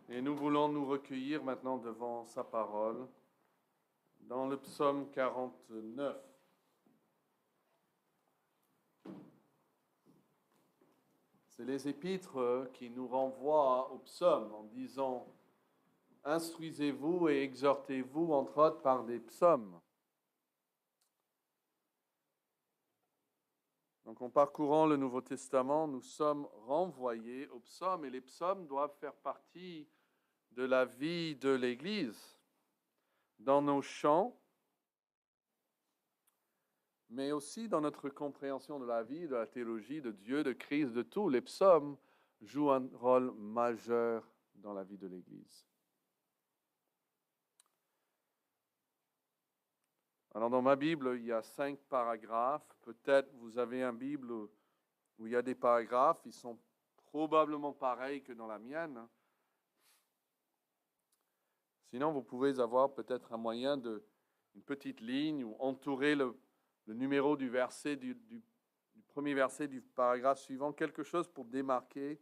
Et nous voulons nous recueillir maintenant devant sa parole dans le psaume 49. C'est les épîtres qui nous renvoient au psaume en disant « Instruisez-vous et exhortez-vous, entre autres, par des psaumes ». Donc en parcourant le Nouveau Testament, nous sommes renvoyés aux psaumes et les psaumes doivent faire partie de la vie de l'Église. Dans nos chants, mais aussi dans notre compréhension de la vie, de la théologie, de Dieu, de Christ, de tout. Les psaumes jouent un rôle majeur dans la vie de l'Église. Alors dans ma Bible, il y a 5 paragraphes. Peut-être vous avez une Bible où il y a des paragraphes, ils sont probablement pareils que dans la mienne. Sinon, vous pouvez avoir peut-être un moyen une petite ligne ou entourer le numéro du verset, du premier verset du paragraphe suivant, quelque chose pour démarquer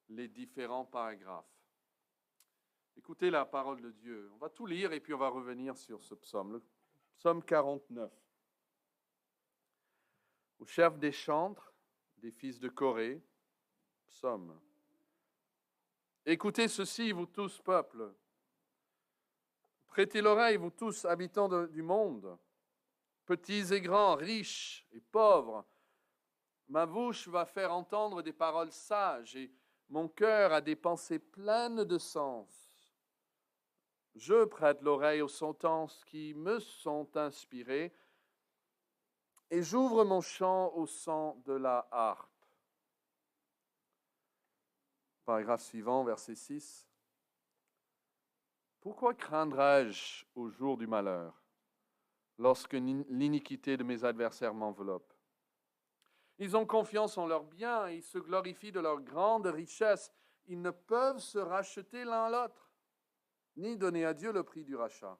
les différents paragraphes. Écoutez la parole de Dieu. On va tout lire et puis on va revenir sur ce psaume. Le psaume 49. Au chef des chantres, des fils de Corée, psaume. Écoutez ceci, vous tous, peuples. Prêtez l'oreille, vous tous, habitants du monde, petits et grands, riches et pauvres. Ma bouche va faire entendre des paroles sages et mon cœur a des pensées pleines de sens. Je prête l'oreille aux sentences qui me sont inspirées et j'ouvre mon chant au son de la harpe. Paragraphe suivant, verset 6. Pourquoi craindrais-je au jour du malheur, lorsque l'iniquité de mes adversaires m'enveloppe? Ils ont confiance en leurs biens, ils se glorifient de leur grande richesse. Ils ne peuvent se racheter l'un l'autre, ni donner à Dieu le prix du rachat.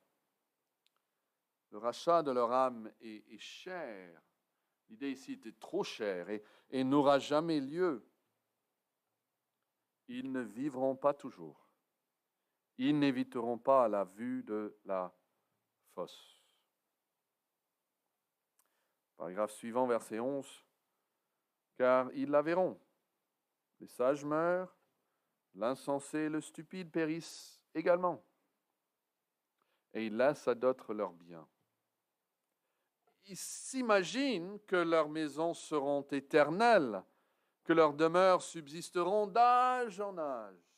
Le rachat de leur âme est cher. L'idée ici était trop chère et n'aura jamais lieu. Ils ne vivront pas toujours. Ils n'éviteront pas la vue de la fosse. Paragraphe suivant, verset 11. Car ils la verront. Les sages meurent, l'insensé et le stupide périssent également. Et ils laissent à d'autres leurs biens. Ils s'imaginent que leurs maisons seront éternelles, que leurs demeures subsisteront d'âge en âge.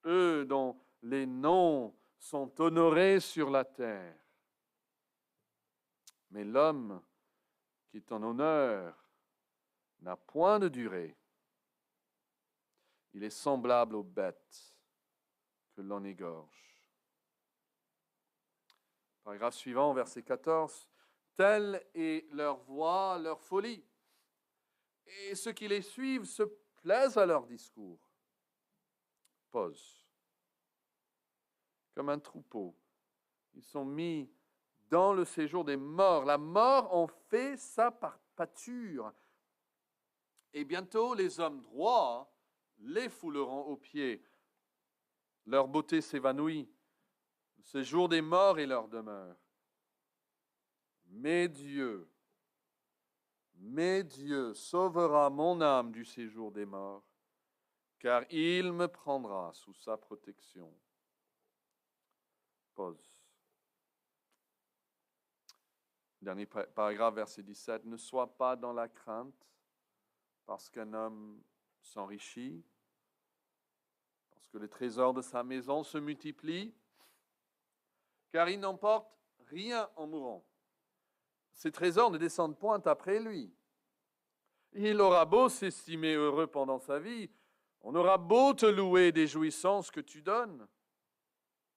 Eux dont les noms sont honorés sur la terre. Mais l'homme qui est en honneur n'a point de durée. Il est semblable aux bêtes que l'on égorge. Paragraphe suivant, verset 14. Telle est leur voix, leur folie. Et ceux qui les suivent se plaisent à leur discours. Pause. Comme un troupeau. Ils sont mis dans le séjour des morts. La mort en fait sa pâture. Et bientôt, les hommes droits les fouleront aux pieds. Leur beauté s'évanouit. Le séjour des morts est leur demeure. Mais Dieu sauvera mon âme du séjour des morts, car il me prendra sous sa protection. Pause. Dernier paragraphe, verset 17. Ne sois pas dans la crainte, parce qu'un homme s'enrichit, parce que les trésors de sa maison se multiplient, car il n'emporte rien en mourant. Ses trésors ne descendent point après lui. Il aura beau s'estimer heureux pendant sa vie, on aura beau te louer des jouissances que tu donnes,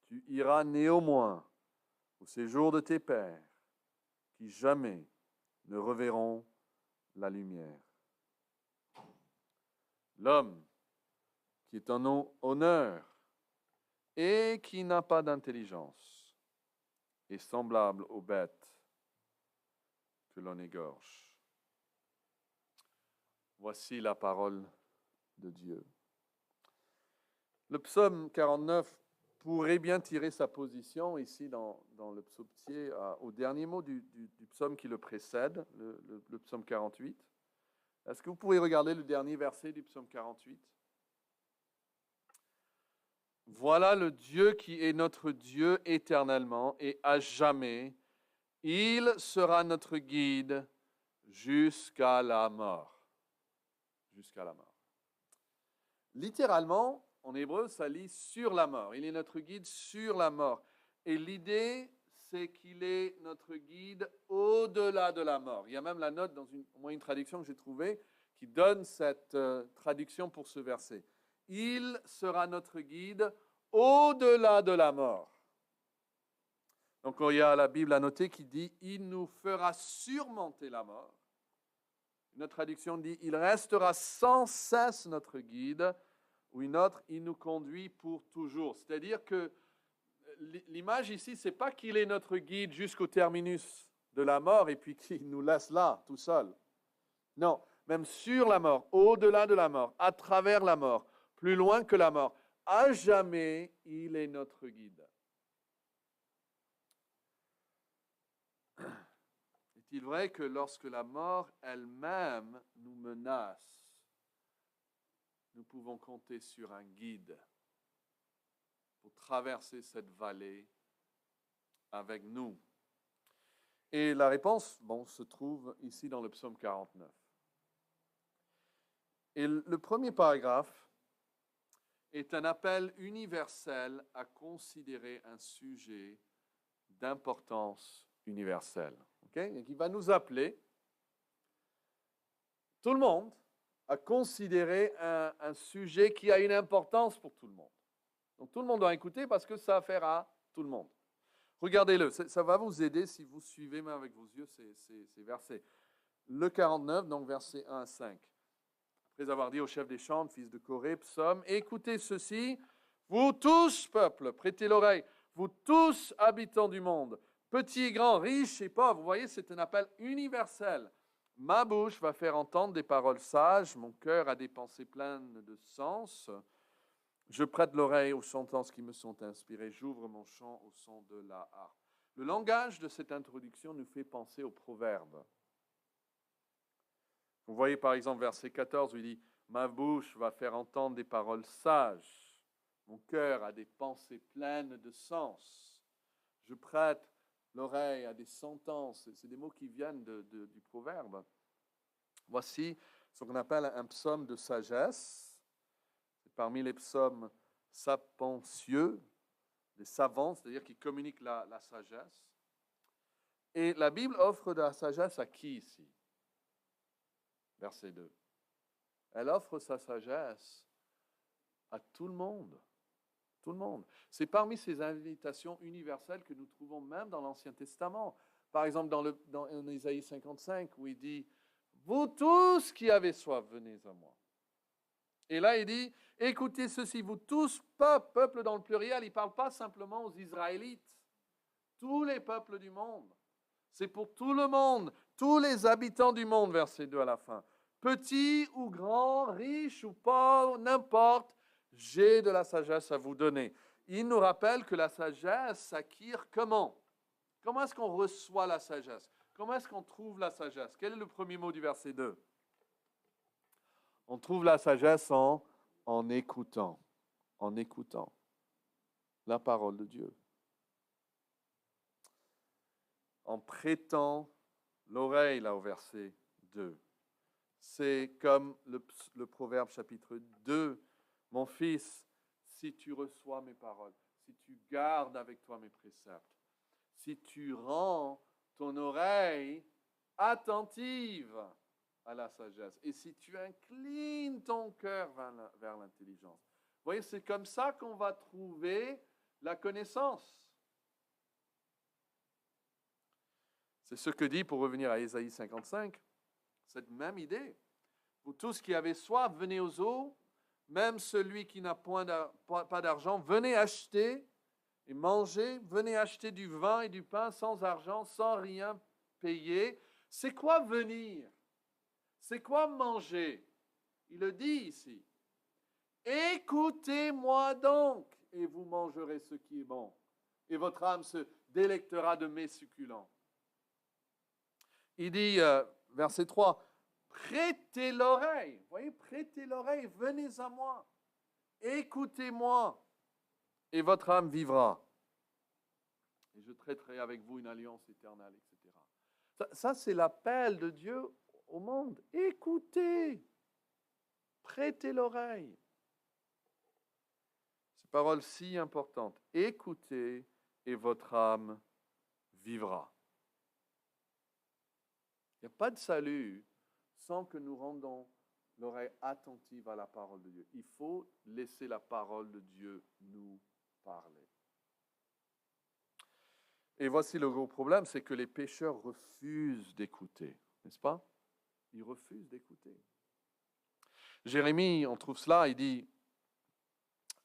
tu iras néanmoins au séjour de tes pères, qui jamais ne reverront la lumière. L'homme qui est en honneur et qui n'a pas d'intelligence est semblable aux bêtes que l'on égorge. Voici la parole de Dieu. Le psaume 49 pourrait bien tirer sa position ici dans le psautier au dernier mot du psaume qui le précède, le psaume 48. Est-ce que vous pouvez regarder le dernier verset du psaume 48? Voilà le Dieu qui est notre Dieu éternellement et à jamais. Il sera notre guide jusqu'à la mort. Jusqu'à la mort. Littéralement, en hébreu, ça lit sur la mort. Il est notre guide sur la mort. Et l'idée, c'est qu'il est notre guide au-delà de la mort. Il y a même la note dans une traduction que j'ai trouvée qui donne cette traduction pour ce verset. Il sera notre guide au-delà de la mort. Donc il y a la Bible annotée qui dit « Il nous fera surmonter la mort ». Une autre traduction dit « Il restera sans cesse notre guide ». Ou une autre « Il nous conduit pour toujours ». C'est-à-dire que l'image ici, ce n'est pas qu'il est notre guide jusqu'au terminus de la mort et puis qu'il nous laisse là, tout seul. Non, même sur la mort, au-delà de la mort, à travers la mort, plus loin que la mort, à jamais, il est notre guide. Est-il vrai que lorsque la mort elle-même nous menace, nous pouvons compter sur un guide pour traverser cette vallée avec nous? Et la réponse, se trouve ici dans le psaume 49. Et le premier paragraphe est un appel universel à considérer un sujet d'importance universelle. Okay? Et qui va nous appeler, tout le monde, à considérer un sujet qui a une importance pour tout le monde. Donc tout le monde doit écouter parce que ça a affaire à tout le monde. Regardez-le, ça va vous aider si vous suivez même avec vos yeux ces versets. Le 49, donc versets 1 à 5. Après avoir dit au chef des chants, fils de Corée, psaume, écoutez ceci, vous tous, peuple, prêtez l'oreille, vous tous, habitants du monde, petits et grands, riches et pauvres. Vous voyez, c'est un appel universel. Ma bouche va faire entendre des paroles sages, mon cœur a des pensées pleines de sens. Je prête l'oreille aux sentences qui me sont inspirées, j'ouvre mon chant au son de la harpe. Le langage de cette introduction nous fait penser aux proverbes. Vous voyez par exemple verset 14 où il dit « Ma bouche va faire entendre des paroles sages, mon cœur a des pensées pleines de sens. Je prête l'oreille à des sentences. » C'est des mots qui viennent du proverbe. Voici ce qu'on appelle un psaume de sagesse. C'est parmi les psaumes sapientieux, des savants, c'est-à-dire qui communiquent la sagesse. Et la Bible offre de la sagesse à qui ici? Verset 2. Elle offre sa sagesse à tout le monde. Tout le monde. C'est parmi ces invitations universelles que nous trouvons même dans l'Ancien Testament. Par exemple, dans Ésaïe 55, où il dit « Vous tous qui avez soif, venez à moi. » Et là, il dit « Écoutez ceci, vous tous, peuple dans le pluriel. » Il ne parle pas simplement aux Israélites. Tous les peuples du monde. C'est pour tout le monde, tous les habitants du monde, verset 2 à la fin. Petits ou grands, riches ou pauvres, n'importe, j'ai de la sagesse à vous donner. Il nous rappelle que la sagesse s'acquiert comment? Comment est-ce qu'on reçoit la sagesse? Comment est-ce qu'on trouve la sagesse? Quel est le premier mot du verset 2? On trouve la sagesse en écoutant la parole de Dieu. En prêtant l'oreille, là, au verset 2. C'est comme le Proverbe chapitre 2. Mon fils, si tu reçois mes paroles, si tu gardes avec toi mes préceptes, si tu rends ton oreille attentive à la sagesse, et si tu inclines ton cœur vers l'intelligence. Vous voyez, c'est comme ça qu'on va trouver la connaissance. C'est ce que dit, pour revenir à Ésaïe 55, cette même idée. Vous tous qui avez soif, venez aux eaux, même celui qui n'a pas d'argent, venez acheter et manger, venez acheter du vin et du pain sans argent, sans rien payer. C'est quoi venir? C'est quoi manger? Il le dit ici. Écoutez-moi donc, et vous mangerez ce qui est bon, et votre âme se délectera de mes succulents. Il dit, verset 3, prêtez l'oreille, vous voyez, prêtez l'oreille, venez à moi, écoutez-moi, et votre âme vivra. Et je traiterai avec vous une alliance éternelle, etc. Ça c'est l'appel de Dieu au monde. Écoutez, prêtez l'oreille. Ces paroles si importantes. Écoutez et votre âme vivra. Il n'y a pas de salut sans que nous rendons l'oreille attentive à la parole de Dieu. Il faut laisser la parole de Dieu nous parler. Et voici le gros problème, c'est que les pécheurs refusent d'écouter, n'est-ce pas? Ils refusent d'écouter. Jérémie, on trouve cela, il dit,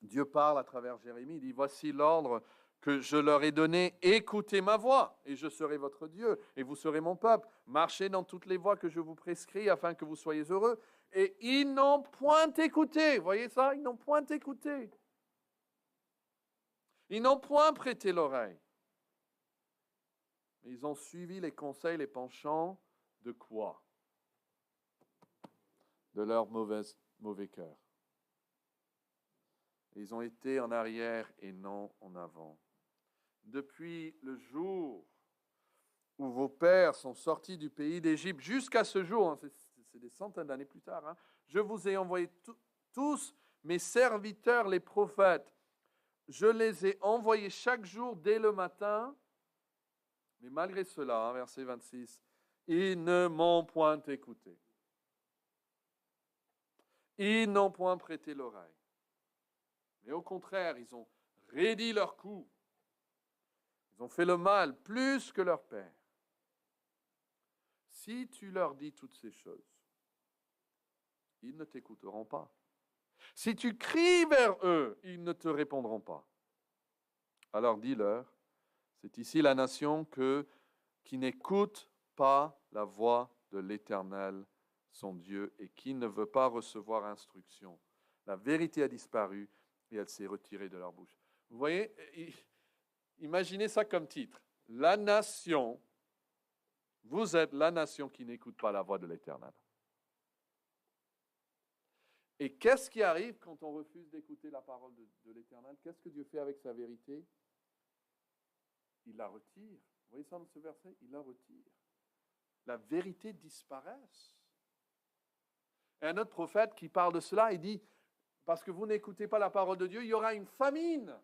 Dieu parle à travers Jérémie, il dit, voici l'ordre que je leur ai donné, écoutez ma voix, et je serai votre Dieu, et vous serez mon peuple. Marchez dans toutes les voies que je vous prescris, afin que vous soyez heureux. Et ils n'ont point écouté, voyez ça? Ils n'ont point écouté. Ils n'ont point prêté l'oreille. Mais ils ont suivi les conseils, les penchants de quoi? De leur mauvais cœur. Ils ont été en arrière et non en avant. Depuis le jour où vos pères sont sortis du pays d'Égypte jusqu'à ce jour, hein, c'est des centaines d'années plus tard, hein, je vous ai envoyé tous mes serviteurs, les prophètes. Je les ai envoyés chaque jour dès le matin, mais malgré cela, hein, verset 26, ils ne m'ont point écouté. Ils n'ont point prêté l'oreille. Mais au contraire, ils ont raidi leur cou. Ils ont fait le mal plus que leur père. Si tu leur dis toutes ces choses, ils ne t'écouteront pas. Si tu cries vers eux, ils ne te répondront pas. Alors dis-leur, c'est ici la nation qui n'écoute pas la voix de l'Éternel, son Dieu, et qui ne veut pas recevoir instruction. La vérité a disparu et elle s'est retirée de leur bouche. Vous voyez, imaginez ça comme titre. La nation, vous êtes la nation qui n'écoute pas la voix de l'Éternel. Et qu'est-ce qui arrive quand on refuse d'écouter la parole de l'Éternel? Qu'est-ce que Dieu fait avec sa vérité? Il la retire. Vous voyez ça dans ce verset? Il la retire. La vérité disparaît. Et un autre prophète qui parle de cela, il dit, parce que vous n'écoutez pas la parole de Dieu, il y aura une famine.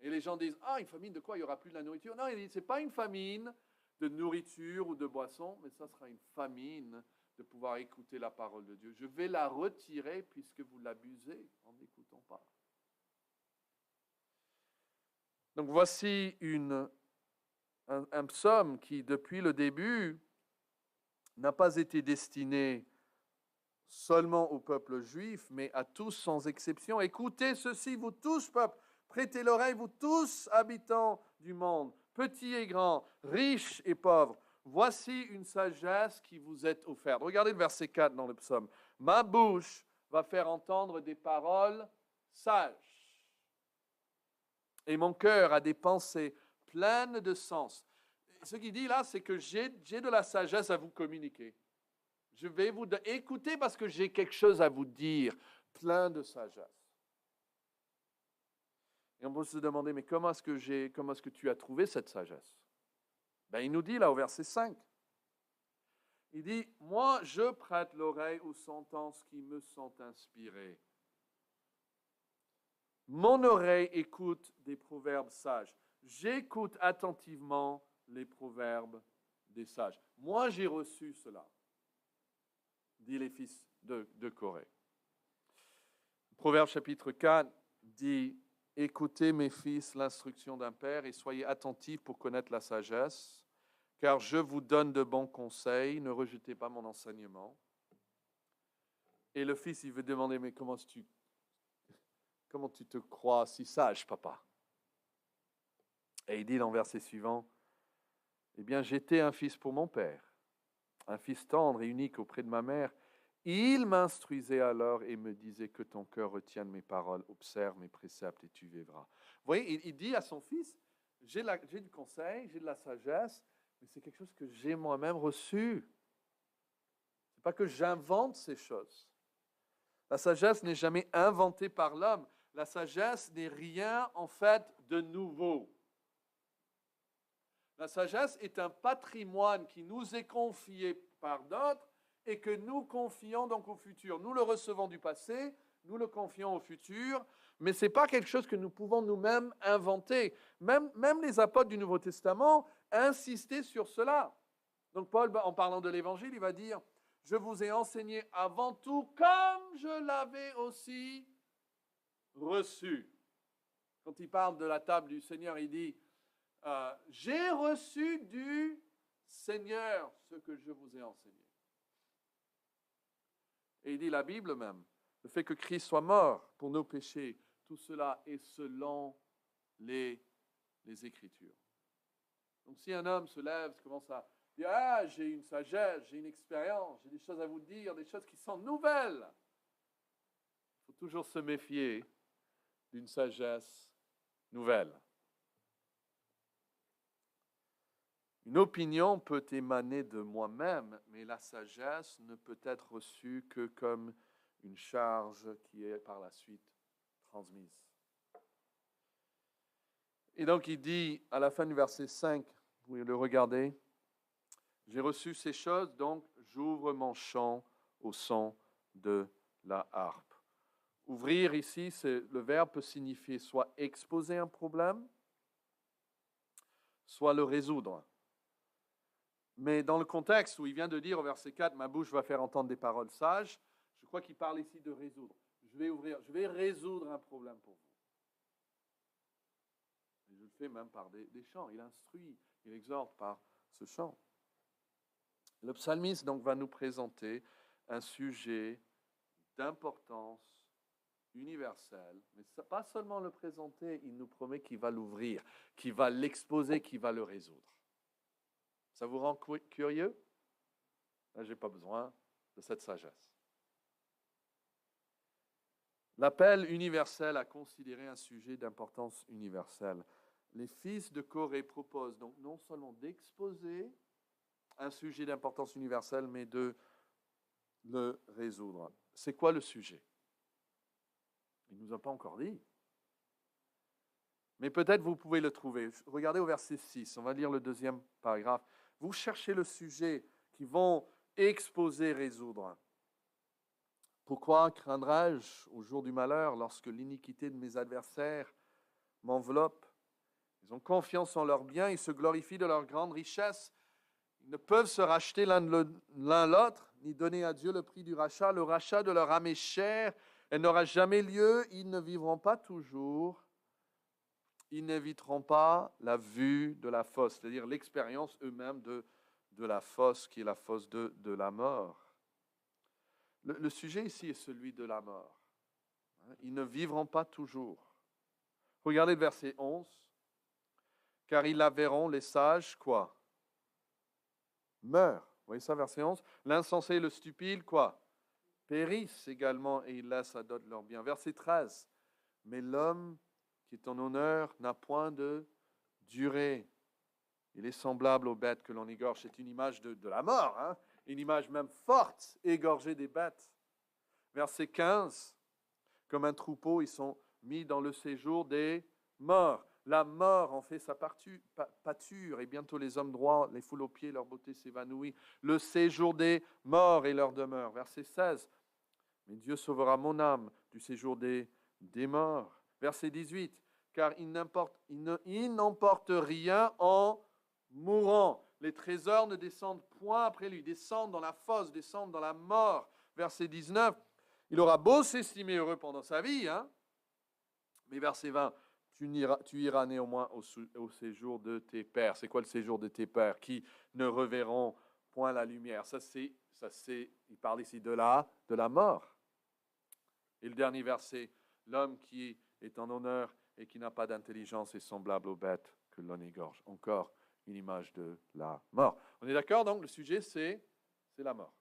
Et les gens disent, ah, une famine de quoi? Il n'y aura plus de la nourriture. Non, il dit, ce n'est pas une famine de nourriture ou de boisson, mais ça sera une famine de pouvoir écouter la parole de Dieu. Je vais la retirer puisque vous l'abusez en n'écoutant pas. Donc voici un psaume qui, depuis le début, n'a pas été destiné seulement au peuple juif, mais à tous sans exception. Écoutez ceci, vous tous, peuple, prêtez l'oreille, vous tous, habitants du monde, petits et grands, riches et pauvres. Voici une sagesse qui vous est offerte. Regardez le verset 4 dans le psaume. Ma bouche va faire entendre des paroles sages. Et mon cœur a des pensées pleines de sens. Ce qu'il dit là, c'est que j'ai de la sagesse à vous communiquer. Je vais vous écouter parce que j'ai quelque chose à vous dire, plein de sagesse. Et on peut se demander, mais comment est-ce que tu as trouvé cette sagesse? Ben, il nous dit là au verset 5. Il dit, moi je prête l'oreille aux sentences qui me sont inspirées. Mon oreille écoute des proverbes sages. J'écoute attentivement les proverbes des sages. Moi j'ai reçu cela, dit les fils de Corée. Proverbe chapitre 4 dit, écoutez mes fils l'instruction d'un père et soyez attentifs pour connaître la sagesse, car je vous donne de bons conseils, ne rejetez pas mon enseignement. Et le fils, il veut demander, mais comment tu te crois si sage, papa? Et il dit dans le verset suivant, eh bien, j'étais un fils pour mon père, un fils tendre et unique auprès de ma mère, Il m'instruisait alors et me disait que ton cœur retienne mes paroles, observe mes préceptes et tu vivras. Vous voyez, il dit à son fils, j'ai du conseil, j'ai de la sagesse, mais c'est quelque chose que j'ai moi-même reçu. Ce n'est pas que j'invente ces choses. La sagesse n'est jamais inventée par l'homme. La sagesse n'est rien, en fait, de nouveau. La sagesse est un patrimoine qui nous est confié par d'autres et que nous confions donc au futur. Nous le recevons du passé, nous le confions au futur, mais ce n'est pas quelque chose que nous pouvons nous-mêmes inventer. Même les apôtres du Nouveau Testament insistaient sur cela. Donc Paul, en parlant de l'Évangile, il va dire « Je vous ai enseigné avant tout comme je l'avais aussi reçu. » Quand il parle de la table du Seigneur, il dit « J'ai reçu du Seigneur ce que je vous ai enseigné. » Et il dit la Bible même, le fait que Christ soit mort pour nos péchés, tout cela est selon les Écritures. Donc si un homme se lève, commence à dire « Ah, j'ai une sagesse, j'ai une expérience, j'ai des choses à vous dire, des choses qui sont nouvelles. » Il faut toujours se méfier d'une sagesse nouvelle. Une opinion peut émaner de moi-même, mais la sagesse ne peut être reçue que comme une charge qui est par la suite transmise. Et donc il dit à la fin du verset 5, vous pouvez le regarder, « J'ai reçu ces choses, donc j'ouvre mon chant au son de la harpe. » Ouvrir ici, le verbe peut signifier soit exposer un problème, soit le résoudre. Mais dans le contexte où il vient de dire au verset 4, « Ma bouche va faire entendre des paroles sages », je crois qu'il parle ici de résoudre. Je vais résoudre un problème pour vous. Et je le fais même par des chants. Il instruit, il exhorte par ce chant. Le psalmiste donc va nous présenter un sujet d'importance universelle, mais pas seulement le présenter, il nous promet qu'il va l'ouvrir, qu'il va l'exposer, qu'il va le résoudre. Ça vous rend curieux? Là, je n'ai pas besoin de cette sagesse. L'appel universel a considéré un sujet d'importance universelle. Les fils de Corée proposent donc non seulement d'exposer un sujet d'importance universelle, mais de le résoudre. C'est quoi le sujet? Il ne nous a pas encore dit. Mais peut-être vous pouvez le trouver. Regardez au verset 6, on va lire le deuxième paragraphe. Vous cherchez le sujet qui vont exposer, résoudre. Pourquoi craindrais-je au jour du malheur lorsque l'iniquité de mes adversaires m'enveloppe? Ils ont confiance en leurs biens, ils se glorifient de leur grande richesse. Ils ne peuvent se racheter l'un l'autre, ni donner à Dieu le prix du rachat. Le rachat de leur âme est cher, elle n'aura jamais lieu, ils ne vivront pas toujours. Ils n'éviteront pas la vue de la fosse, c'est-à-dire l'expérience eux-mêmes de la fosse, qui est la fosse de la mort. Le sujet ici est celui de la mort. Ils ne vivront pas toujours. Regardez le verset 11. « Car ils la verront, les sages, quoi? Meurent. » Vous voyez ça, verset 11. « L'insensé et le stupide, quoi? Périssent également et ils laissent à d'autres leurs biens. » Verset 13. « Mais l'homme qui est en honneur n'a point de durée. Il est semblable aux bêtes que l'on égorge. » C'est une image de la mort, hein? Une image même forte, égorger des bêtes. Verset 15. « Comme un troupeau, ils sont mis dans le séjour des morts. » La mort en fait sa pâture, et bientôt les hommes droits les foulent aux pieds, leur beauté s'évanouit. Le séjour des morts est leur demeure. Verset 16. « Mais Dieu sauvera mon âme du séjour des morts. » Verset 18. « Car il n'emporte rien en mourant. Les trésors ne descendent point après lui, descendent dans la fosse, descendent dans la mort. » Verset 19. « Il aura beau s'estimer heureux pendant sa vie, hein? » Mais verset 20. Tu iras néanmoins au séjour de tes pères. C'est quoi le séjour de tes pères? Qui ne reverront point la lumière. Il parle ici de la mort. Et le dernier verset, l'homme qui est en honneur et qui n'a pas d'intelligence est semblable aux bêtes que l'on égorge. Encore une image de la mort. On est d'accord donc? Le sujet, c'est la mort.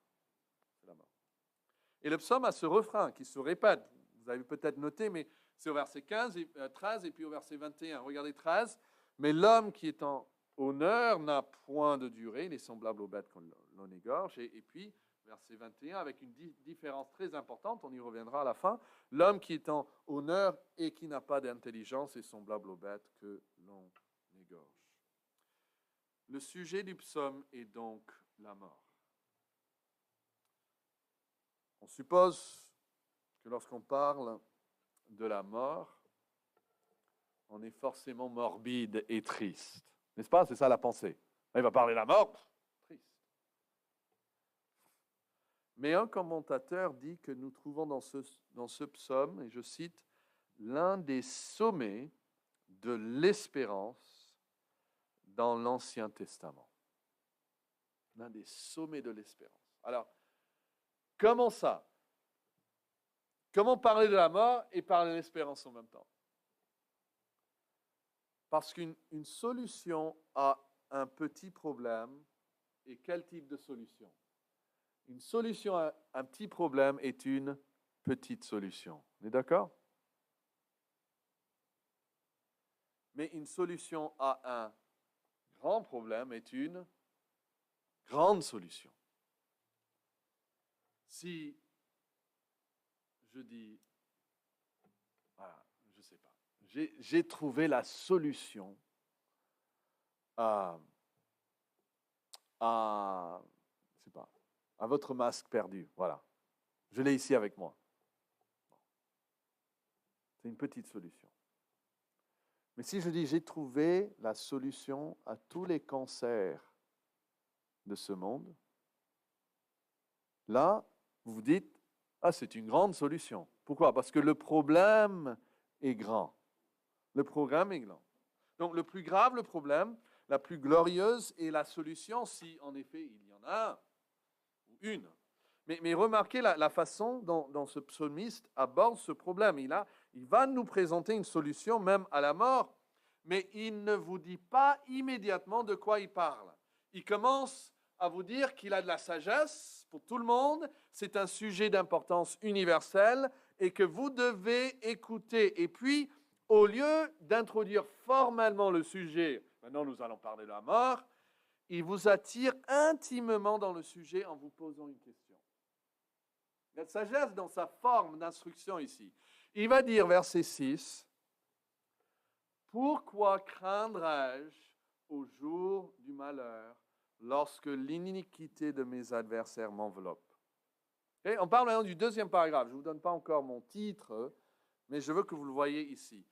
C'est la mort. Et le psaume a ce refrain qui se répète. Vous avez peut-être noté, mais c'est au verset 13 et puis au verset 21. Regardez 13. Mais l'homme qui est en honneur n'a point de durée, il est semblable aux bêtes qu'on l'on égorge. Et puis, verset 21, avec une différence très importante, on y reviendra à la fin. L'homme qui est en honneur et qui n'a pas d'intelligence est semblable aux bêtes que l'on égorge. Le sujet du psaume est donc la mort. On suppose que lorsqu'on parle de la mort, on est forcément morbide et triste. N'est-ce pas? C'est ça la pensée. Il va parler de la mort, triste. Mais un commentateur dit que nous trouvons dans ce psaume, et je cite, l'un des sommets de l'espérance dans l'Ancien Testament. L'un des sommets de l'espérance. Alors, comment ça? Comment parler de la mort et parler de l'espérance en même temps? Parce qu'une solution à un petit problème est quel type de solution? Une solution à un petit problème est une petite solution. On est d'accord? Mais une solution à un grand problème est une grande solution. Si je dis, voilà, je ne sais pas, j'ai trouvé la solution à je sais pas, à votre masque perdu. Voilà. Je l'ai ici avec moi. C'est une petite solution. Mais si je dis j'ai trouvé la solution à tous les cancers de ce monde, là, vous vous dites, ah, c'est une grande solution. Pourquoi? Parce que le problème est grand. Le problème est grand. Donc, le plus grave, le problème, la plus glorieuse est la solution, si en effet il y en a un ou une. Mais remarquez la façon dont ce psalmiste aborde ce problème. Il va nous présenter une solution même à la mort, mais il ne vous dit pas immédiatement de quoi il parle. Il commence à vous dire qu'il a de la sagesse pour tout le monde, c'est un sujet d'importance universelle et que vous devez écouter. Et puis, au lieu d'introduire formellement le sujet, maintenant nous allons parler de la mort, il vous attire intimement dans le sujet en vous posant une question. Il y a de sagesse dans sa forme d'instruction ici. Il va dire, verset 6, « Pourquoi craindrais-je au jour du malheur lorsque l'iniquité de mes adversaires m'enveloppe ?» Okay? On parle maintenant du deuxième paragraphe. Je ne vous donne pas encore mon titre, mais je veux que vous le voyez ici.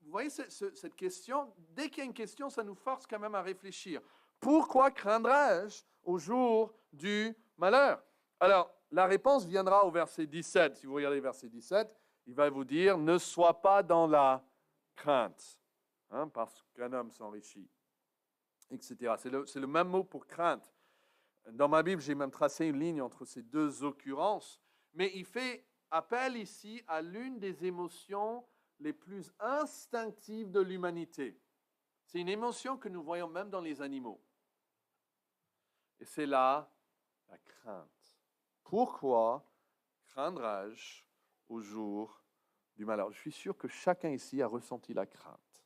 Vous voyez cette question? Dès qu'il y a une question, ça nous force quand même à réfléchir. Pourquoi craindrais-je au jour du malheur? Alors, la réponse viendra au verset 17. Si vous regardez verset 17, il va vous dire, ne sois pas dans la crainte, hein, parce qu'un homme s'enrichit, etc. C'est le même mot pour crainte. Dans ma Bible, j'ai même tracé une ligne entre ces deux occurrences, mais il fait appel ici à l'une des émotions les plus instinctives de l'humanité. C'est une émotion que nous voyons même dans les animaux. Et c'est là la crainte. Pourquoi craindrais-je au jour du malheur? Je suis sûr que chacun ici a ressenti la crainte.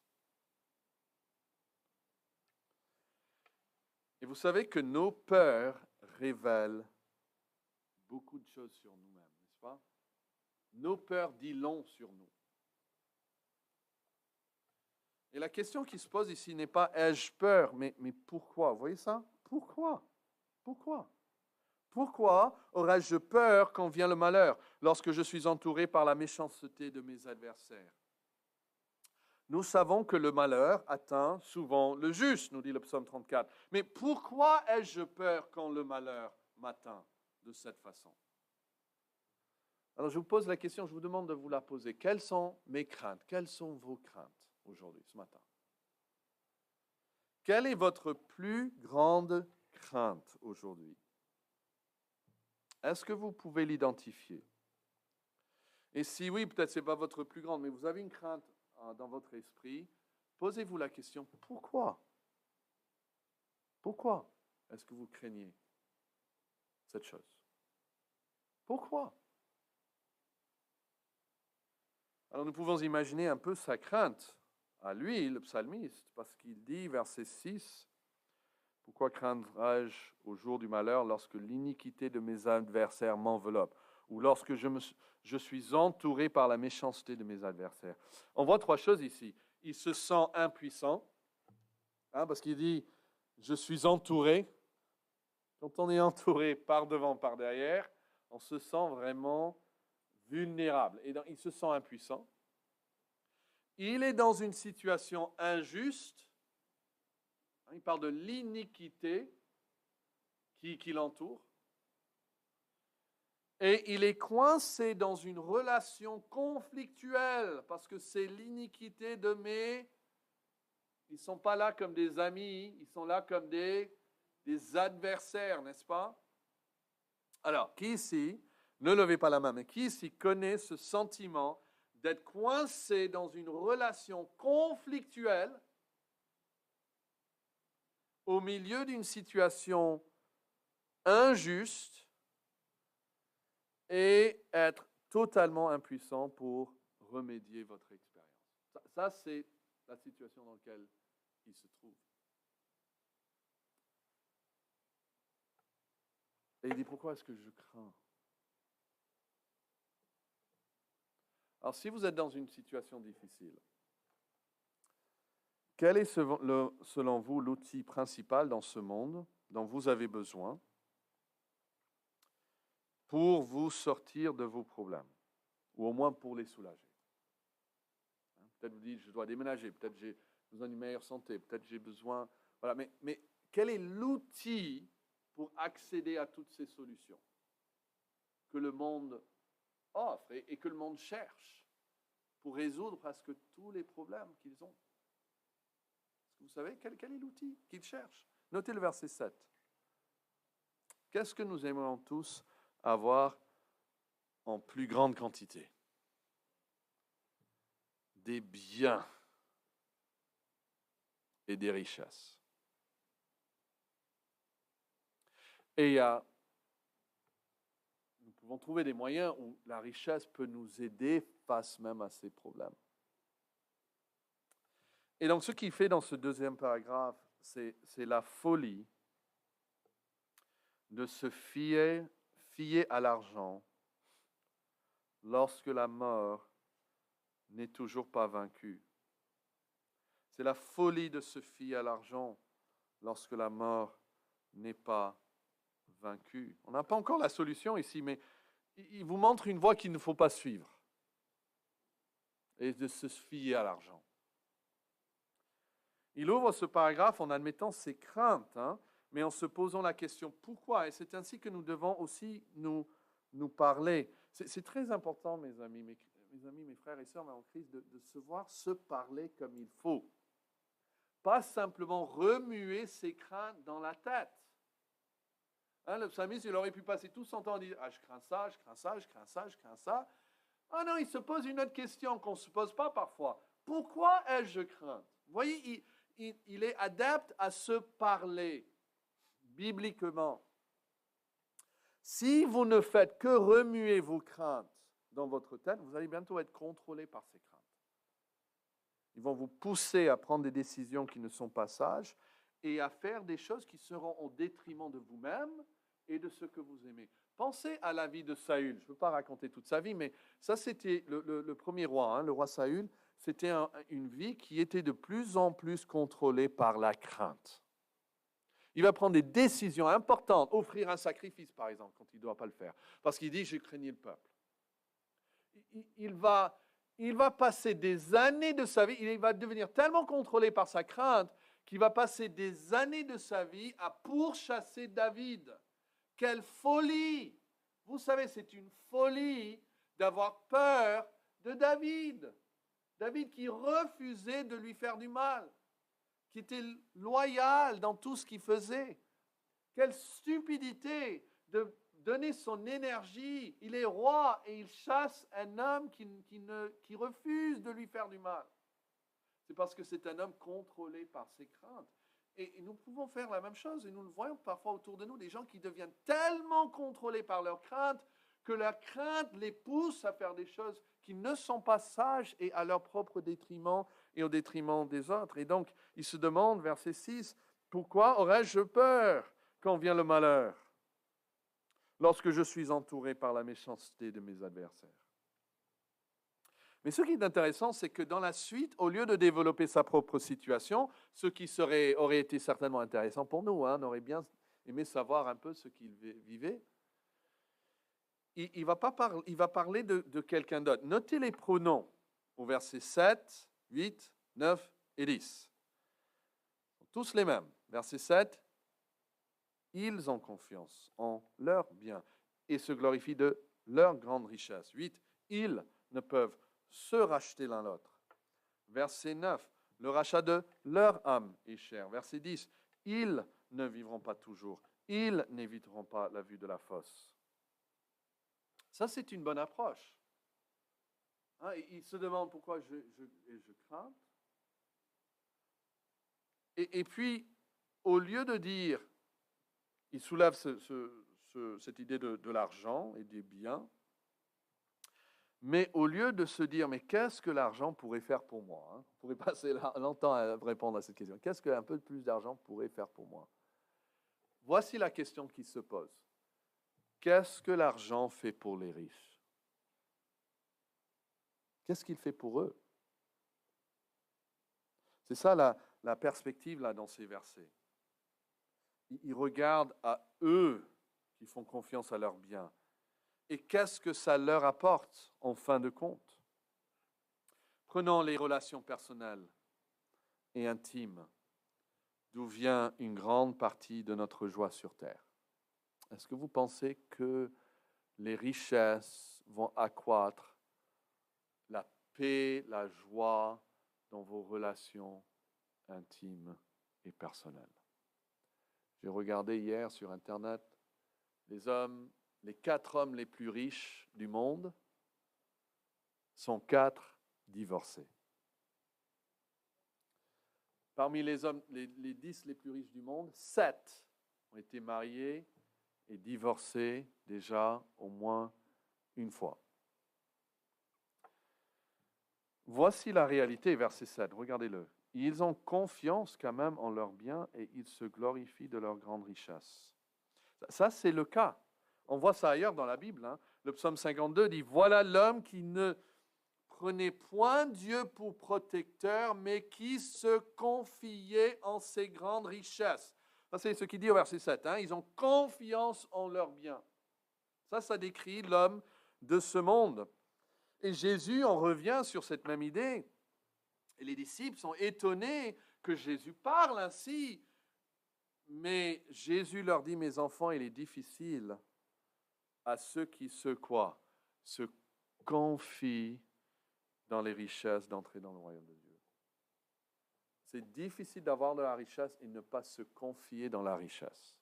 Et vous savez que nos peurs révèlent beaucoup de choses sur nous-mêmes, n'est-ce pas? Nos peurs disent long sur nous. Et la question qui se pose ici n'est pas ai-je peur, mais pourquoi? Vous voyez ça? Pourquoi? Pourquoi? Pourquoi aurais-je peur quand vient le malheur, lorsque je suis entouré par la méchanceté de mes adversaires? Nous savons que le malheur atteint souvent le juste, nous dit le psaume 34. Mais pourquoi ai-je peur quand le malheur m'atteint de cette façon? Alors je vous pose la question, je vous demande de vous la poser. Quelles sont mes craintes? Quelles sont vos craintes aujourd'hui, ce matin? Quelle est votre plus grande crainte aujourd'hui? Est-ce que vous pouvez l'identifier? Et si oui, peut-être ce n'est pas votre plus grande, mais vous avez une crainte dans votre esprit, posez-vous la question, pourquoi? Pourquoi est-ce que vous craignez cette chose? Pourquoi? Alors nous pouvons imaginer un peu sa crainte à lui, le psalmiste, parce qu'il dit, verset 6, « Pourquoi craindrais-je au jour du malheur lorsque l'iniquité de mes adversaires m'enveloppe ou lorsque je suis entouré par la méchanceté de mes adversaires ?» On voit trois choses ici. Il se sent impuissant, parce qu'il dit, « Je suis entouré ». Quand on est entouré par devant, par derrière, on se sent vraiment vulnérable. Et il se sent impuissant. Il est dans une situation injuste. Il parle de l'iniquité qui l'entoure. Et il est coincé dans une relation conflictuelle parce que c'est l'iniquité de mes... Ils ne sont pas là comme des amis, ils sont là comme des adversaires, n'est-ce pas? Alors, qui ici, ne levez pas la main, mais qui ici connaît ce sentiment d'être coincé dans une relation conflictuelle au milieu d'une situation injuste et être totalement impuissant pour remédier votre expérience? Ça, c'est la situation dans laquelle il se trouve. Et il dit, pourquoi est-ce que je crains? Alors, si vous êtes dans une situation difficile, quel est selon vous l'outil principal dans ce monde dont vous avez besoin pour vous sortir de vos problèmes, ou au moins pour les soulager? Peut-être vous dites, je dois déménager, peut-être j'ai besoin d'une meilleure santé, peut-être j'ai besoin... Voilà, mais quel est l'outil pour accéder à toutes ces solutions que le monde offre et que le monde cherche pour résoudre presque tous les problèmes qu'ils ont? Est-ce que vous savez quel est l'outil qu'ils cherchent? Notez le verset 7. Qu'est-ce que nous aimerions tous avoir en plus grande quantité? Des biens et des richesses. Et nous pouvons trouver des moyens où la richesse peut nous aider face même à ces problèmes. Et donc, ce qu'il fait dans ce deuxième paragraphe, c'est la folie de se fier à l'argent lorsque la mort n'est toujours pas vaincue. C'est la folie de se fier à l'argent lorsque la mort n'est pas vaincue. On n'a pas encore la solution ici, mais il vous montre une voie qu'il ne faut pas suivre. Et de se fier à l'argent. Il ouvre ce paragraphe en admettant ses craintes, mais en se posant la question pourquoi. Et c'est ainsi que nous devons aussi nous parler. C'est très important, mes amis, mes frères et sœurs en Christ, de se parler comme il faut. Pas simplement remuer ses craintes dans la tête. Le psalmiste, il aurait pu passer tout son temps à dire « Ah, je crains ça, je crains ça, je crains ça, je crains ça. » Ah non, il se pose une autre question qu'on ne se pose pas parfois. Pourquoi ai-je crainte? Vous voyez, il est adepte à se parler bibliquement. Si vous ne faites que remuer vos craintes dans votre tête, vous allez bientôt être contrôlé par ces craintes. Ils vont vous pousser à prendre des décisions qui ne sont pas sages et à faire des choses qui seront au détriment de vous-même et de ce que vous aimez. Pensez à la vie de Saül. Je ne peux pas raconter toute sa vie, mais ça, c'était le premier roi, le roi Saül. C'était une vie qui était de plus en plus contrôlée par la crainte. Il va prendre des décisions importantes, offrir un sacrifice, par exemple, quand il ne doit pas le faire, parce qu'il dit « je craignais le peuple ». Il va passer des années de sa vie, il va devenir tellement contrôlé par sa crainte qu'il va passer des années de sa vie à pourchasser David. Quelle folie! Vous savez, c'est une folie d'avoir peur de David. David qui refusait de lui faire du mal, qui était loyal dans tout ce qu'il faisait. Quelle stupidité de donner son énergie. Il est roi et il chasse un homme qui refuse de lui faire du mal. C'est parce que c'est un homme contrôlé par ses craintes. Et nous pouvons faire la même chose, et nous le voyons parfois autour de nous, des gens qui deviennent tellement contrôlés par leurs craintes que la crainte les pousse à faire des choses qui ne sont pas sages et à leur propre détriment et au détriment des autres. Et donc, il se demande, verset 6, pourquoi aurais-je peur quand vient le malheur, lorsque je suis entouré par la méchanceté de mes adversaires? Mais ce qui est intéressant, c'est que dans la suite, au lieu de développer sa propre situation, ce qui aurait été certainement intéressant pour nous, on aurait bien aimé savoir un peu ce qu'il vivait, il va parler de quelqu'un d'autre. Notez les pronoms au verset 7, 8, 9 et 10. Tous les mêmes. Verset 7, ils ont confiance en leur bien et se glorifient de leur grande richesse. 8, ils ne peuvent se racheter l'un l'autre. Verset 9, le rachat de leur âme est cher. Verset 10, ils ne vivront pas toujours. Ils n'éviteront pas la vue de la fosse. Ça, c'est une bonne approche. Il se demande pourquoi je crains. Et puis, au lieu de dire, il soulève cette idée de l'argent et des biens, mais au lieu de se dire, mais qu'est-ce que l'argent pourrait faire pour moi? On pourrait passer longtemps à répondre à cette question. Qu'est-ce qu'un peu plus d'argent pourrait faire pour moi? Voici la question qui se pose. Qu'est-ce que l'argent fait pour les riches? Qu'est-ce qu'il fait pour eux? C'est ça la perspective là dans ces versets. Ils regardent à eux qui font confiance à leurs biens. Et qu'est-ce que ça leur apporte en fin de compte? Prenons les relations personnelles et intimes, d'où vient une grande partie de notre joie sur terre. Est-ce que vous pensez que les richesses vont accroître la paix, la joie dans vos relations intimes et personnelles? J'ai regardé hier sur Internet les 4 hommes les plus riches du monde sont 4 divorcés. Parmi les 10 les plus riches du monde, 7 ont été mariés et divorcés déjà au moins une fois. Voici la réalité, verset 7, regardez-le. Ils ont confiance quand même en leurs biens et ils se glorifient de leur grande richesse. Ça, c'est le cas. On voit ça ailleurs dans la Bible. Le psaume 52 dit, « Voilà l'homme qui ne prenait point Dieu pour protecteur, mais qui se confiait en ses grandes richesses. » Ça, c'est ce qu'il dit au verset 7. Ils ont confiance en leurs biens. Ça décrit l'homme de ce monde. Et Jésus en revient sur cette même idée. Et les disciples sont étonnés que Jésus parle ainsi. Mais Jésus leur dit, « Mes enfants, il est difficile à ceux qui se confient dans les richesses d'entrer dans le royaume de Dieu. » C'est difficile d'avoir de la richesse et ne pas se confier dans la richesse.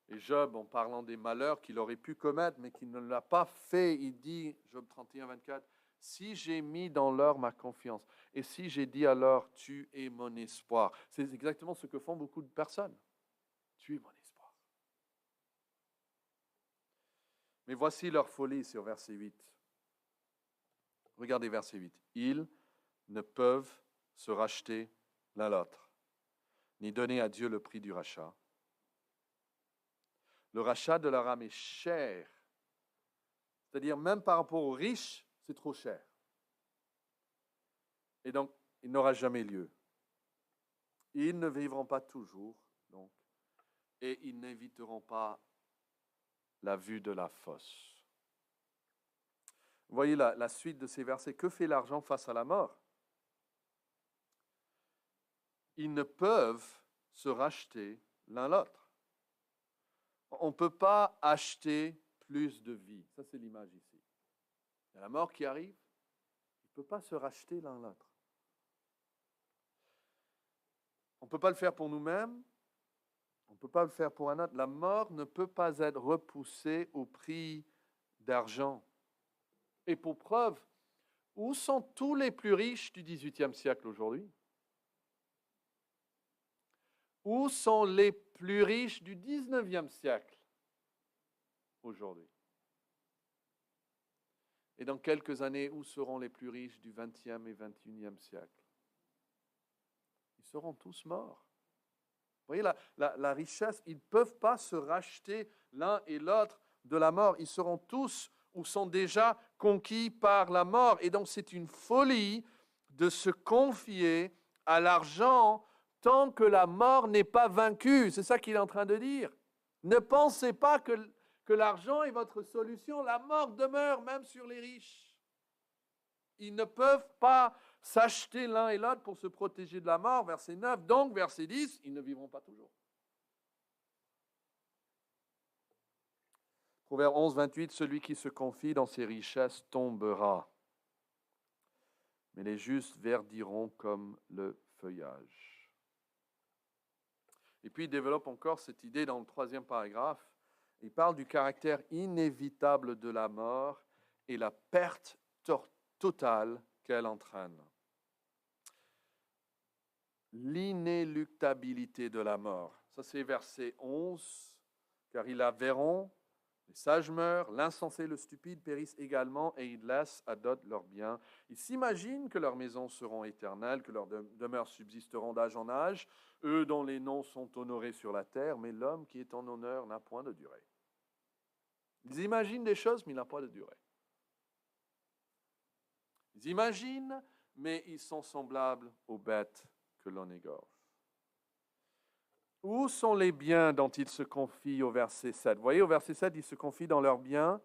Et Job, en parlant des malheurs qu'il aurait pu commettre, mais qu'il ne l'a pas fait, il dit, Job 31, 24, « Si j'ai mis dans l'or ma confiance, et si j'ai dit alors, tu es mon espoir. » C'est exactement ce que font beaucoup de personnes. Tu es mon espoir. Mais voici leur folie sur verset 8. Regardez verset 8. Ils ne peuvent se racheter l'un l'autre, ni donner à Dieu le prix du rachat. Le rachat de leur âme est cher. C'est-à-dire, même par rapport aux riches, c'est trop cher. Et donc, il n'aura jamais lieu. Ils ne vivront pas toujours, donc, et ils n'éviteront pas la vue de la fosse. Vous voyez la suite de ces versets. Que fait l'argent face à la mort? Ils ne peuvent se racheter l'un l'autre. On ne peut pas acheter plus de vie. Ça, c'est l'image ici. Il y a la mort qui arrive. Il ne peut pas se racheter l'un l'autre. On ne peut pas le faire pour nous-mêmes. On ne peut pas le faire pour un autre. La mort ne peut pas être repoussée au prix d'argent. Et pour preuve, où sont tous les plus riches du XVIIIe siècle aujourd'hui? Où sont les plus riches du XIXe siècle? aujourd'hui. Et dans quelques années, où seront les plus riches du XXe et XXIe siècle? Ils seront tous morts. Vous voyez, la richesse, ils ne peuvent pas se racheter l'un et l'autre de la mort. Ils seront tous ou sont déjà conquis par la mort. Et donc, c'est une folie de se confier à l'argent tant que la mort n'est pas vaincue. C'est ça qu'il est en train de dire. Ne pensez pas que l'argent est votre solution. La mort demeure même sur les riches. Ils ne peuvent pas s'acheter l'un et l'autre pour se protéger de la mort. Verset 9. Donc, verset 10, ils ne vivront pas toujours. Proverbe 11, 28, celui qui se confie dans ses richesses tombera, mais les justes verdiront comme le feuillage. Et puis il développe encore cette idée dans le 3e paragraphe. Il parle du caractère inévitable de la mort et la perte totale qu'elle entraîne. L'inéluctabilité de la mort. Ça c'est verset 11, car ils la verront. Les sages meurent, l'insensé et le stupide périssent également, et ils laissent à d'autres leurs biens. Ils s'imaginent que leurs maisons seront éternelles, que leurs demeures subsisteront d'âge en âge, eux dont les noms sont honorés sur la terre, mais l'homme qui est en honneur n'a point de durée. Ils imaginent des choses, mais il n'a pas de durée. Ils imaginent, mais ils sont semblables aux bêtes que l'on égorge. Où sont les biens dont ils se confient au verset 7? Vous voyez, au verset 7, ils se confient dans leurs biens.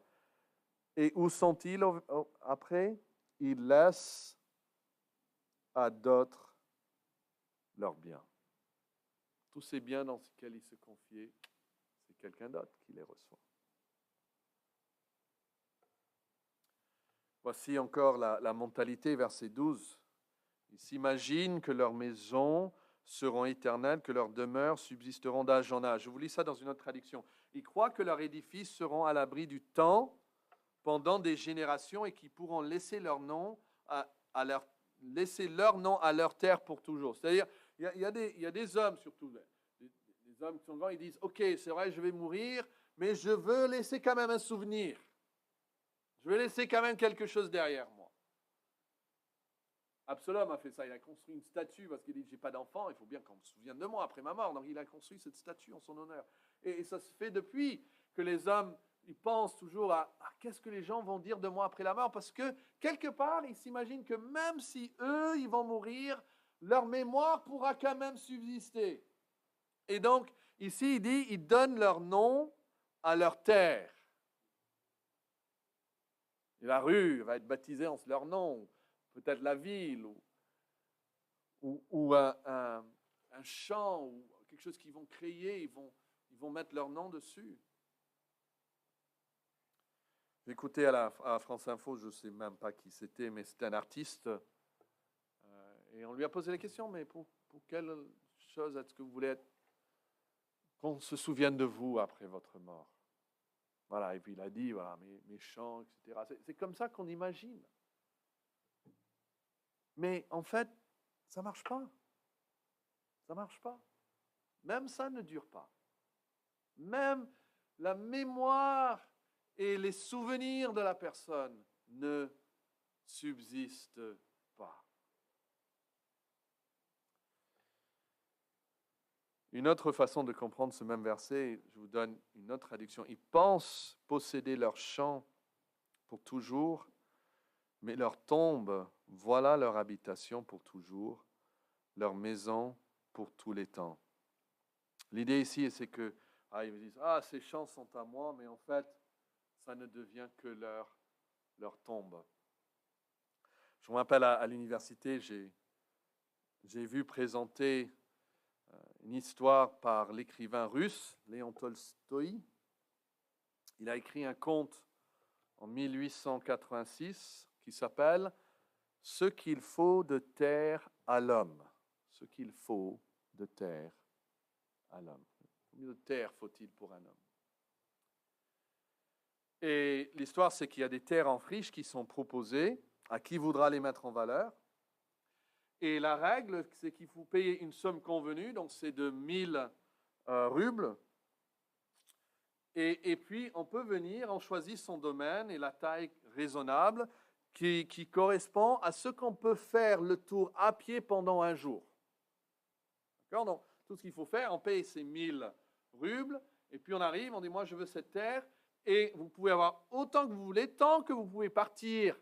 Et où sont-ils après? Ils laissent à d'autres leurs biens. Tous ces biens dans lesquels ils se confiaient, c'est quelqu'un d'autre qui les reçoit. Voici encore la mentalité, verset 12. Ils s'imaginent que leurs maisons seront éternelles, que leurs demeures subsisteront d'âge en âge. Je vous lis ça dans une autre traduction. Ils croient que leurs édifices seront à l'abri du temps pendant des générations et qu'ils pourront laisser leur nom laisser leur nom à leur terre pour toujours. C'est-à-dire, il y a des hommes, surtout, des hommes qui sont grands, ils disent, OK, c'est vrai, je vais mourir, mais je veux laisser quand même un souvenir. Je veux laisser quand même quelque chose derrière moi. Absalom a fait ça, il a construit une statue parce qu'il dit, j'ai pas d'enfant, il faut bien qu'on me souvienne de moi après ma mort. Donc il a construit cette statue en son honneur. Et ça se fait depuis que les hommes, ils pensent toujours à qu'est-ce que les gens vont dire de moi après la mort, parce que quelque part, ils s'imaginent que même si eux, ils vont mourir, leur mémoire pourra quand même subsister. Et donc, ici, il dit, ils donnent leur nom à leur terre. Et la rue va être baptisée en leur nom, peut-être la ville, ou un champ, ou quelque chose qu'ils vont créer, ils vont mettre leur nom dessus. J'ai écouté à France Info, je ne sais même pas qui c'était, mais c'était un artiste, et on lui a posé la question, mais pour quelle chose est-ce que vous voulez qu'on se souvienne de vous après votre mort? Voilà, et puis il a dit, voilà, mes chants, etc. C'est comme ça qu'on imagine. Mais en fait, ça ne marche pas. Ça ne marche pas. Même ça ne dure pas. Même la mémoire et les souvenirs de la personne ne subsistent pas. Une autre façon de comprendre ce même verset, je vous donne une autre traduction. Ils pensent posséder leur champ pour toujours, mais leur tombe, voilà leur habitation pour toujours, leur maison pour tous les temps. L'idée ici, c'est que ils me disent, ces champs sont à moi, mais en fait, ça ne devient que leur tombe. Je me rappelle à l'université, j'ai vu présenter une histoire par l'écrivain russe, Léon Tolstoï. Il a écrit un conte en 1886 qui s'appelle « Ce qu'il faut de terre à l'homme ». Ce qu'il faut de terre à l'homme. Combien de terre faut-il pour un homme? Et l'histoire, c'est qu'il y a des terres en friche qui sont proposées à qui voudra les mettre en valeur. Et la règle, c'est qu'il faut payer une somme convenue, donc c'est de 1000 rubles. Et puis, on peut venir, on choisit son domaine et la taille raisonnable qui correspond à ce qu'on peut faire le tour à pied pendant un jour. D'accord? Donc, tout ce qu'il faut faire, on paye ces 1000 rubles, et puis on arrive, on dit, moi, je veux cette terre, et vous pouvez avoir autant que vous voulez, tant que vous pouvez partir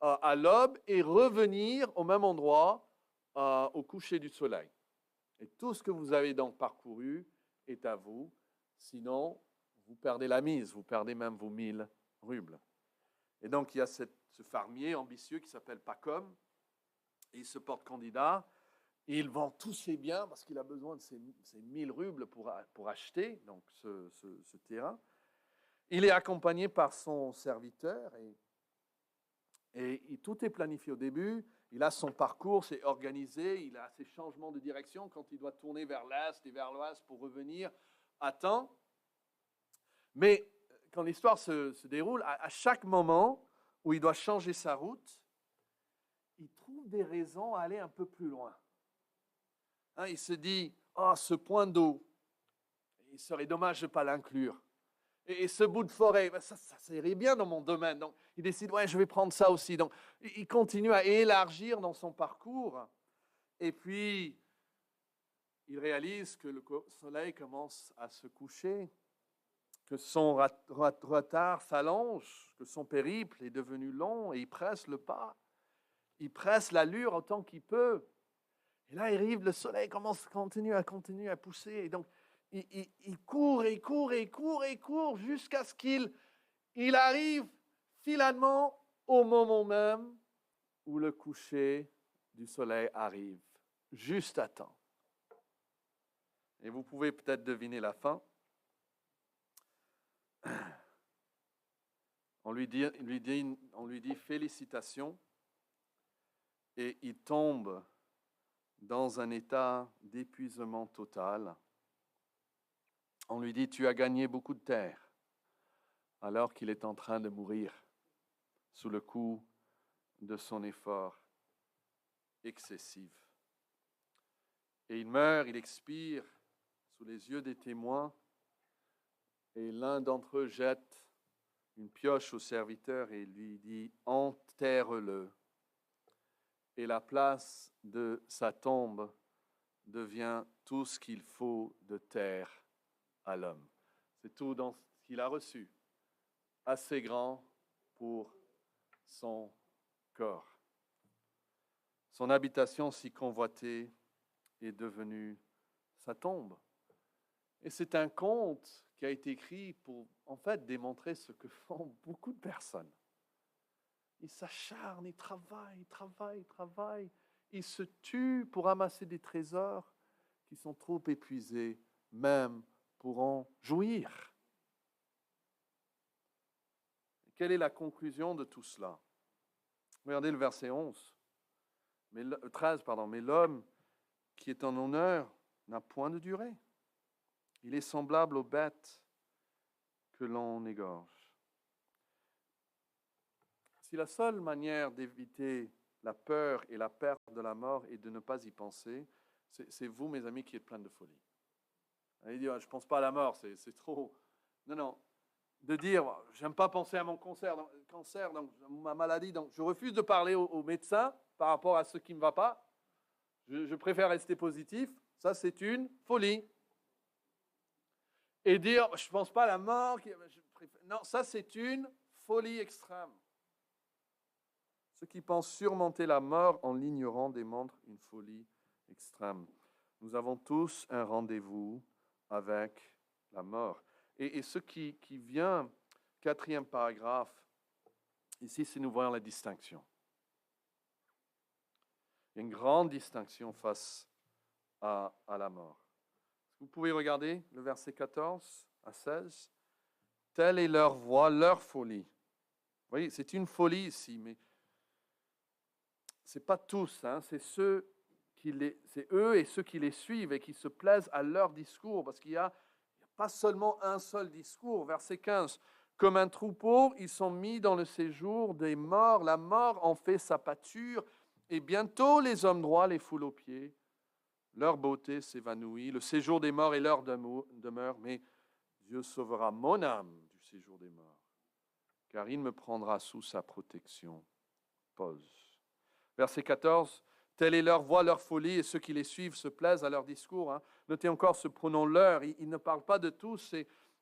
à l'aube et revenir au même endroit au coucher du soleil. Et tout ce que vous avez donc parcouru est à vous, sinon vous perdez la mise, vous perdez même vos 1000 rubles. Et donc il y a ce fermier ambitieux qui s'appelle Pacom, et il se porte candidat, et il vend tous ses biens parce qu'il a besoin de ces 1000 rubles pour acheter donc ce terrain. Il est accompagné par son serviteur, et tout est planifié au début. Il a son parcours, c'est organisé, il a ses changements de direction quand il doit tourner vers l'est et vers l'ouest pour revenir à temps. Mais quand l'histoire se déroule, à chaque moment où il doit changer sa route, il trouve des raisons à aller un peu plus loin. Hein, il se dit, ce point d'eau, il serait dommage de ne pas l'inclure. Et ce bout de forêt, ça irait bien dans mon domaine. Donc, il décide, je vais prendre ça aussi. Donc, il continue à élargir dans son parcours. Et puis, il réalise que le soleil commence à se coucher, que son retard s'allonge, que son périple est devenu long, et il presse le pas. Il presse l'allure autant qu'il peut. Et là, il arrive, le soleil continue à pousser. Et donc, il court jusqu'à ce qu'il arrive finalement au moment même où le coucher du soleil arrive, juste à temps. Et vous pouvez peut-être deviner la fin. On lui dit félicitations, et il tombe dans un état d'épuisement total. On lui dit, tu as gagné beaucoup de terre, alors qu'il est en train de mourir sous le coup de son effort excessif. Et il meurt, il expire sous les yeux des témoins, et l'un d'entre eux jette une pioche au serviteur et lui dit, enterre-le. Et la place de sa tombe devient tout ce qu'il faut de terre à l'homme. C'est tout dans ce qu'il a reçu, assez grand pour son corps. Son habitation si convoitée est devenue sa tombe. Et c'est un conte qui a été écrit pour, en fait, démontrer ce que font beaucoup de personnes. Ils s'acharnent, ils travaillent. Ils se tuent pour amasser des trésors qui sont trop épuisés, même pour en jouir. Et quelle est la conclusion de tout cela? Regardez le verset 13. Mais l'homme qui est en honneur n'a point de durée. Il est semblable aux bêtes que l'on égorge. Si la seule manière d'éviter la peur et la perte de la mort est de ne pas y penser, c'est vous, mes amis, qui êtes pleins de folie. Il dit, je ne pense pas à la mort, c'est trop... Non. De dire, j'aime pas penser à mon cancer, donc ma maladie, donc je refuse de parler aux médecins par rapport à ce qui ne va pas. Je préfère rester positif. Ça, c'est une folie. Et dire, je ne pense pas à la mort. Non, ça, c'est une folie extrême. Ceux qui pensent surmonter la mort en l'ignorant démontrent une folie extrême. Nous avons tous un rendez-vous avec la mort. Et ce qui vient, 4e paragraphe, ici, c'est nous voyons la distinction. Il y a une grande distinction face à la mort. Vous pouvez regarder le verset 14 à 16. Telle est leur voie, leur folie. Vous voyez, c'est une folie ici, mais ce n'est pas tous, c'est eux et ceux qui les suivent et qui se plaisent à leur discours, parce qu'il n'y a pas seulement un seul discours. Verset 15, comme un troupeau, ils sont mis dans le séjour des morts, la mort en fait sa pâture, et bientôt les hommes droits les foulent aux pieds, leur beauté s'évanouit, le séjour des morts est leur demeure, mais Dieu sauvera mon âme du séjour des morts, car il me prendra sous sa protection. Pause. Verset 14. Telle est leur voix, leur folie, et ceux qui les suivent se plaisent à leur discours. Hein. Notez encore ce pronom leur. Il ne parle pas de tous.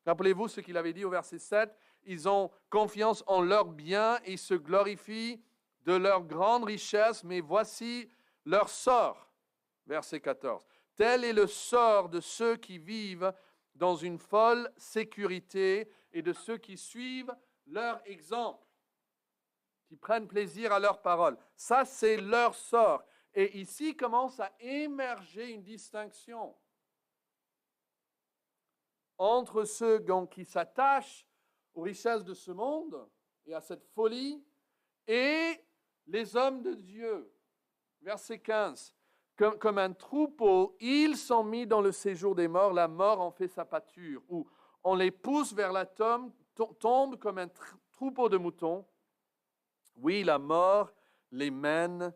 Rappelez-vous ce qu'il avait dit au verset 7. Ils ont confiance en leurs biens et se glorifient de leur grande richesse, mais voici leur sort. Verset 14. Tel est le sort de ceux qui vivent dans une folle sécurité et de ceux qui suivent leur exemple, qui prennent plaisir à leurs paroles. Ça, c'est leur sort. Et ici commence à émerger une distinction entre ceux qui s'attachent aux richesses de ce monde et à cette folie et les hommes de Dieu. Verset 15. Comme un troupeau, ils sont mis dans le séjour des morts, la mort en fait sa pâture. Ou on les pousse vers la tombe comme un troupeau de moutons. Oui, la mort les mène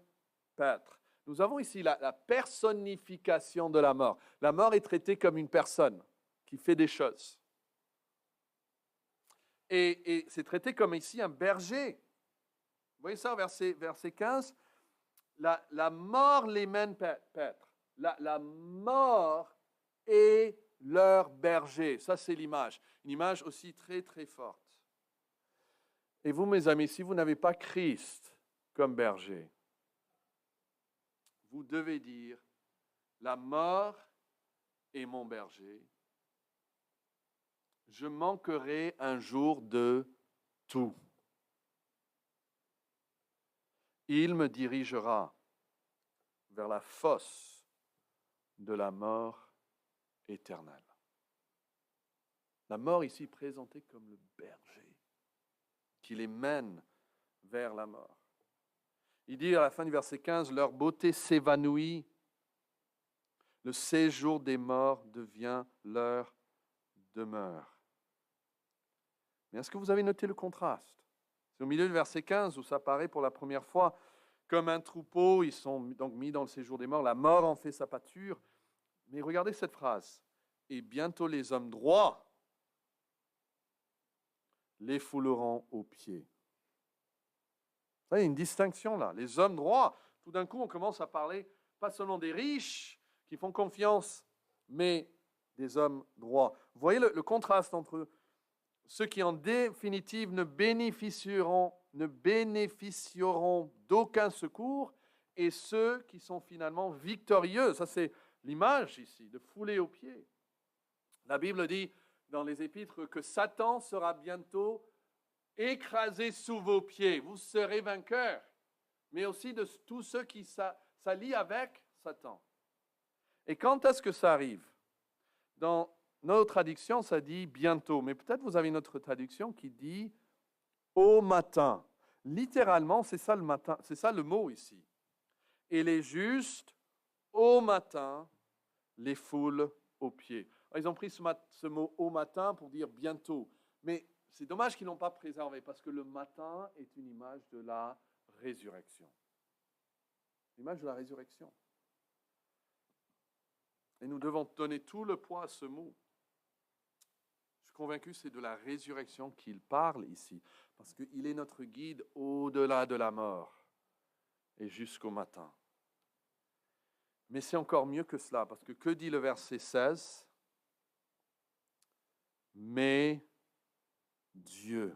paître. Nous avons ici la personnification de la mort. La mort est traitée comme une personne qui fait des choses. Et c'est traité comme ici un berger. Vous voyez ça, verset 15 ? La mort les mène paître. La mort est leur berger. Ça, c'est l'image. Une image aussi très, très forte. Et vous, mes amis, si vous n'avez pas Christ comme berger, vous devez dire, la mort est mon berger. Je manquerai un jour de tout. Il me dirigera vers la fosse de la mort éternelle. La mort ici présentée comme le berger qui les mène vers la mort. Il dit à la fin du verset 15, leur beauté s'évanouit, le séjour des morts devient leur demeure. Mais est-ce que vous avez noté le contraste ? C'est au milieu du verset 15 où ça apparaît pour la première fois comme un troupeau, ils sont donc mis dans le séjour des morts, la mort en fait sa pâture. Mais regardez cette phrase. Et bientôt les hommes droits les fouleront aux pieds. Il y a une distinction là. Les hommes droits, tout d'un coup on commence à parler pas seulement des riches qui font confiance, mais des hommes droits. Vous voyez le contraste entre ceux qui en définitive ne bénéficieront d'aucun secours et ceux qui sont finalement victorieux. Ça, c'est l'image ici, de fouler aux pieds. La Bible dit dans les Épîtres que Satan sera bientôt écrasé sous vos pieds. Vous serez vainqueurs, mais aussi de tous ceux qui s'allient avec Satan. Et quand est-ce que ça arrive ? Dans notre traduction, ça dit bientôt, mais peut-être vous avez une autre traduction qui dit au matin. Littéralement, c'est ça le matin, c'est ça le mot ici. Et les justes, au matin, les foulent aux pieds. Alors, ils ont pris ce mot au matin pour dire bientôt, mais c'est dommage qu'ils n'ont pas préservé, parce que le matin est une image de la résurrection. L'image de la résurrection. Et nous devons donner tout le poids à ce mot. Je suis convaincu que c'est de la résurrection qu'il parle ici, parce qu'il est notre guide au-delà de la mort et jusqu'au matin. Mais c'est encore mieux que cela, parce que dit le verset 16 ? Mais Dieu.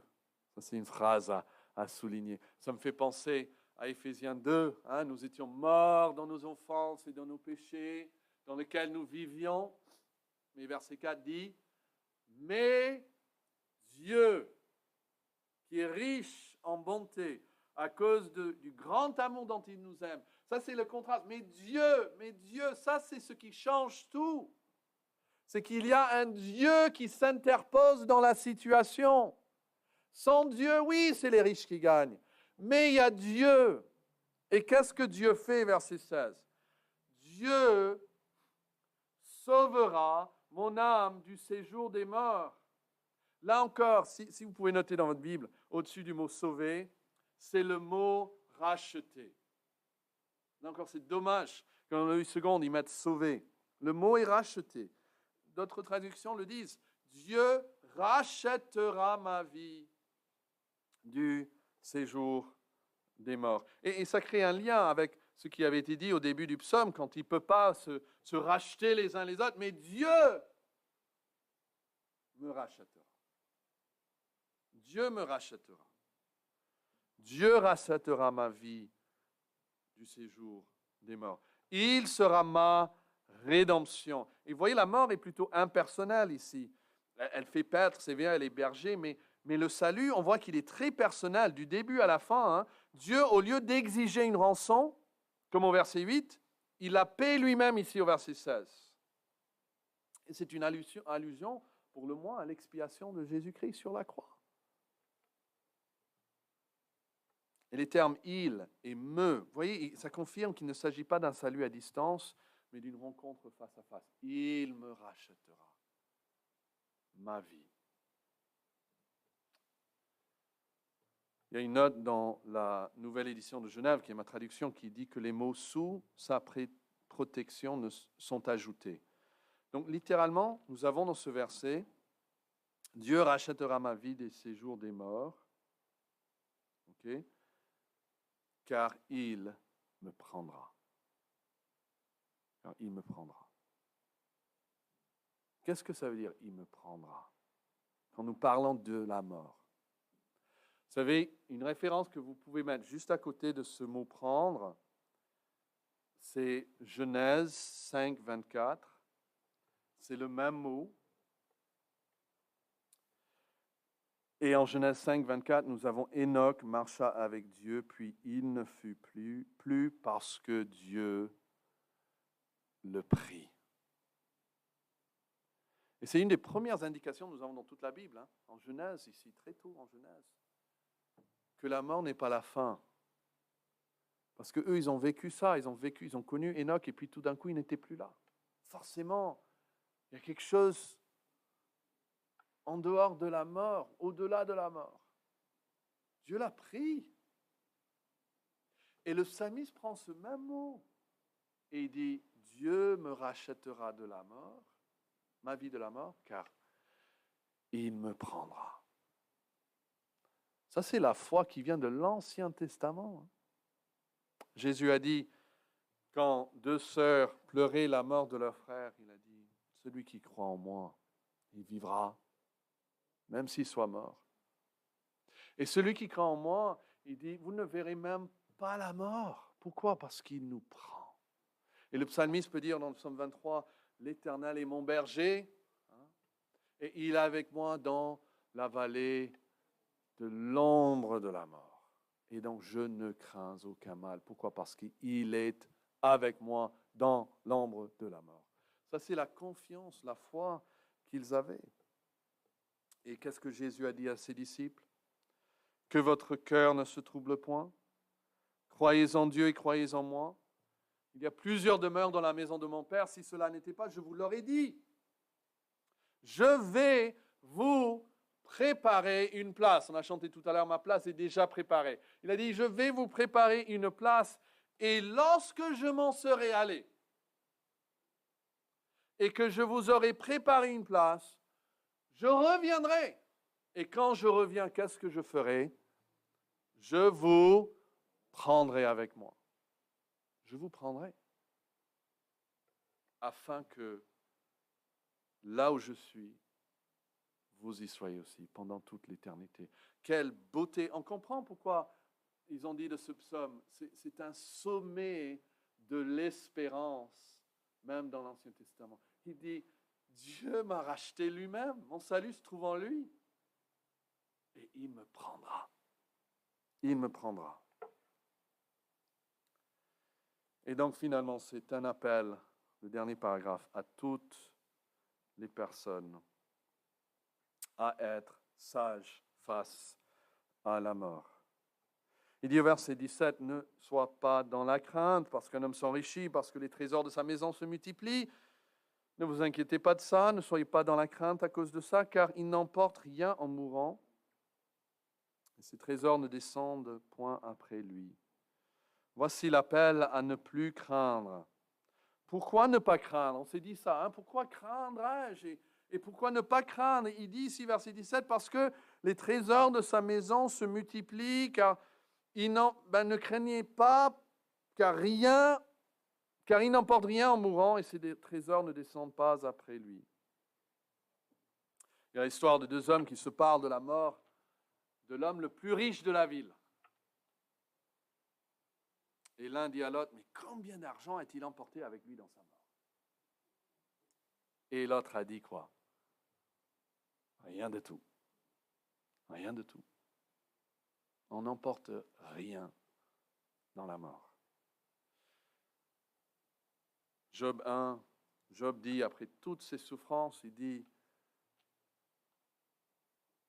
Ça, c'est une phrase à souligner. Ça me fait penser à Éphésiens 2. Nous étions morts dans nos offenses et dans nos péchés, dans lesquels nous vivions. Mais verset 4 dit, mais Dieu, qui est riche en bonté, à cause du grand amour dont il nous aime. Ça, c'est le contraste. Mais Dieu, ça, c'est ce qui change tout. C'est qu'il y a un Dieu qui s'interpose dans la situation. Sans Dieu, oui, c'est les riches qui gagnent. Mais il y a Dieu. Et qu'est-ce que Dieu fait, verset 16 ? Dieu sauvera mon âme du séjour des morts. Là encore, si vous pouvez noter dans votre Bible, au-dessus du mot sauver, c'est le mot racheter. Là encore, c'est dommage qu'en une seconde, ils mettent sauver. Le mot est racheté. D'autres traductions le disent. Dieu rachètera ma vie du séjour des morts. Et ça crée un lien avec ce qui avait été dit au début du psaume, quand il ne peut pas se racheter les uns les autres, mais Dieu me rachètera. Dieu me rachètera. Dieu rachètera ma vie du séjour des morts. Il sera ma rédemption. Et vous voyez, la mort est plutôt impersonnelle ici. Elle fait paître, c'est bien, elle est berger, mais le salut, on voit qu'il est très personnel, du début à la fin. Hein. Dieu, au lieu d'exiger une rançon, comme au verset 8, il la paie lui-même ici au verset 16. Et c'est une allusion, pour le moins, à l'expiation de Jésus-Christ sur la croix. Et les termes « il » et « me », vous voyez, ça confirme qu'il ne s'agit pas d'un salut à distance, mais d'une rencontre face à face. Il me rachètera ma vie. Il y a une note dans la nouvelle édition de Genève, qui est ma traduction, qui dit que les mots « sous sa protection » sont ajoutés. Donc, littéralement, nous avons dans ce verset « Dieu rachètera ma vie des séjours des morts. » Okay? Car il me prendra. Car il me prendra. Qu'est-ce que ça veut dire, il me prendra? Quand nous parlons de la mort. Vous savez, une référence que vous pouvez mettre juste à côté de ce mot prendre, c'est Genèse 5, 24. C'est le même mot. Et en Genèse 5, 24, nous avons Enoch marcha avec Dieu, puis il ne fut plus parce que Dieu le prit. Et c'est une des premières indications que nous avons dans toute la Bible, hein, en Genèse, ici, très tôt en Genèse, que la mort n'est pas la fin. Parce qu'eux, ils ont vécu ça, ils ont connu Enoch, et puis tout d'un coup, il n'était plus là. Forcément, il y a quelque chose en dehors de la mort, au-delà de la mort. Dieu l'a pris. Et le psalmiste prend ce même mot et il dit, Dieu me rachètera de la mort, ma vie de la mort, car il me prendra. Ça, c'est la foi qui vient de l'Ancien Testament. Jésus a dit, quand deux sœurs pleuraient la mort de leur frère, il a dit, celui qui croit en moi, il vivra, même s'il soit mort. Et celui qui croit en moi, il dit, vous ne verrez même pas la mort. Pourquoi? Parce qu'il nous prend. Et le psalmiste peut dire dans le psaume 23, l'Éternel est mon berger, hein, et il est avec moi dans la vallée de l'ombre de la mort. Et donc je ne crains aucun mal. Pourquoi? Parce qu'il est avec moi dans l'ombre de la mort. Ça, c'est la confiance, la foi qu'ils avaient. Et qu'est-ce que Jésus a dit à ses disciples? Que votre cœur ne se trouble point. Croyez en Dieu et croyez en moi. Il y a plusieurs demeures dans la maison de mon Père. Si cela n'était pas, je vous l'aurais dit. Je vais vous préparer une place. On a chanté tout à l'heure, ma place est déjà préparée. Il a dit, je vais vous préparer une place. Et lorsque je m'en serai allé, et que je vous aurai préparé une place, je reviendrai. Et quand je reviens, qu'est-ce que je ferai? Je vous prendrai avec moi. Je vous prendrai. Afin que là où je suis, vous y soyez aussi pendant toute l'éternité. Quelle beauté! On comprend pourquoi ils ont dit de ce psaume, c'est un sommet de l'espérance, même dans l'Ancien Testament. Il dit, Dieu m'a racheté lui-même, mon salut se trouve en lui. Et il me prendra. Il me prendra. Et donc finalement, c'est un appel, le dernier paragraphe, à toutes les personnes à être sages face à la mort. Il dit au verset 17, ne sois pas dans la crainte parce qu'un homme s'enrichit, parce que les trésors de sa maison se multiplient. Ne vous inquiétez pas de ça, ne soyez pas dans la crainte à cause de ça, car il n'emporte rien en mourant. Et ses trésors ne descendent point après lui. Voici l'appel à ne plus craindre. Pourquoi ne pas craindre? On s'est dit ça, hein? Pourquoi craindrais-je? Et pourquoi ne pas craindre? Il dit ici, verset 17, parce que les trésors de sa maison se multiplient, car ne craignez pas, car il n'emporte rien en mourant, et ses trésors ne descendent pas après lui. Il y a l'histoire de deux hommes qui se parlent de la mort de l'homme le plus riche de la ville. Et l'un dit à l'autre, mais combien d'argent a-t-il emporté avec lui dans sa mort? Et l'autre a dit quoi? Rien de tout. Rien de tout. On n'emporte rien dans la mort. Job 1, Job dit, après toutes ses souffrances, il dit,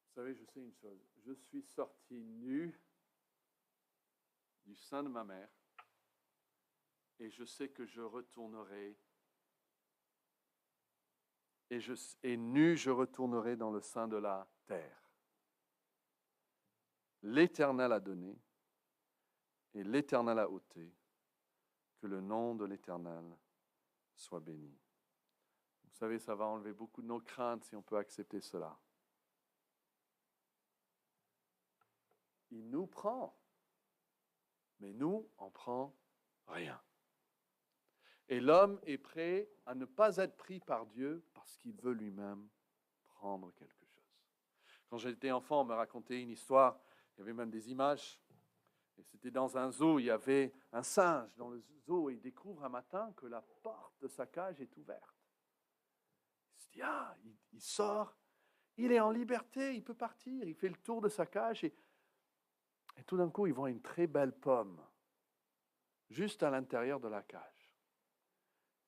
vous savez, je sais une chose, je suis sorti nu du sein de ma mère et je sais que je retournerai et nu je retournerai dans le sein de la terre. L'Éternel a donné et l'Éternel a ôté, que le nom de l'Éternel soit béni. Vous savez, ça va enlever beaucoup de nos craintes si on peut accepter cela. Il nous prend, mais nous, on prend rien. Et l'homme est prêt à ne pas être pris par Dieu parce qu'il veut lui-même prendre quelque chose. Quand j'étais enfant, on me racontait une histoire, il y avait même des images, et c'était dans un zoo, il y avait un singe dans le zoo, et il découvre un matin que la porte de sa cage est ouverte. Il se dit, il sort, il est en liberté, il peut partir, il fait le tour de sa cage, et tout d'un coup, il voit une très belle pomme, juste à l'intérieur de la cage.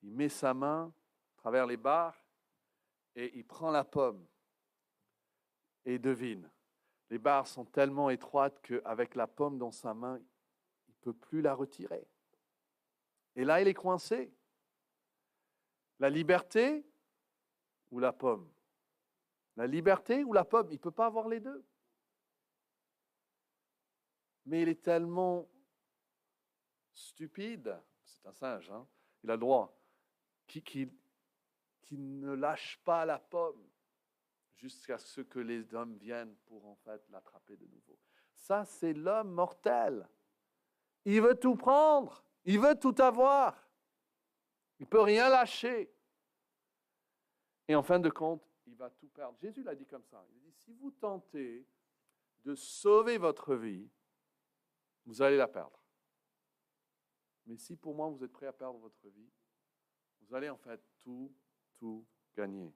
Il met sa main à travers les barres et il prend la pomme. Et devine, les barres sont tellement étroites qu'avec la pomme dans sa main, il ne peut plus la retirer. Et là, il est coincé. La liberté ou la pomme? La liberté ou la pomme? Il ne peut pas avoir les deux. Mais il est tellement stupide, c'est un singe, hein, il a le droit, qu'il ne lâche pas la pomme jusqu'à ce que les hommes viennent pour en fait l'attraper de nouveau. Ça, c'est l'homme mortel. Il veut tout prendre, il veut tout avoir. Il ne peut rien lâcher. Et en fin de compte, il va tout perdre. Jésus l'a dit comme ça. Il dit, si vous tentez de sauver votre vie, vous allez la perdre. Mais si pour moi, vous êtes prêt à perdre votre vie, vous allez en fait tout gagner.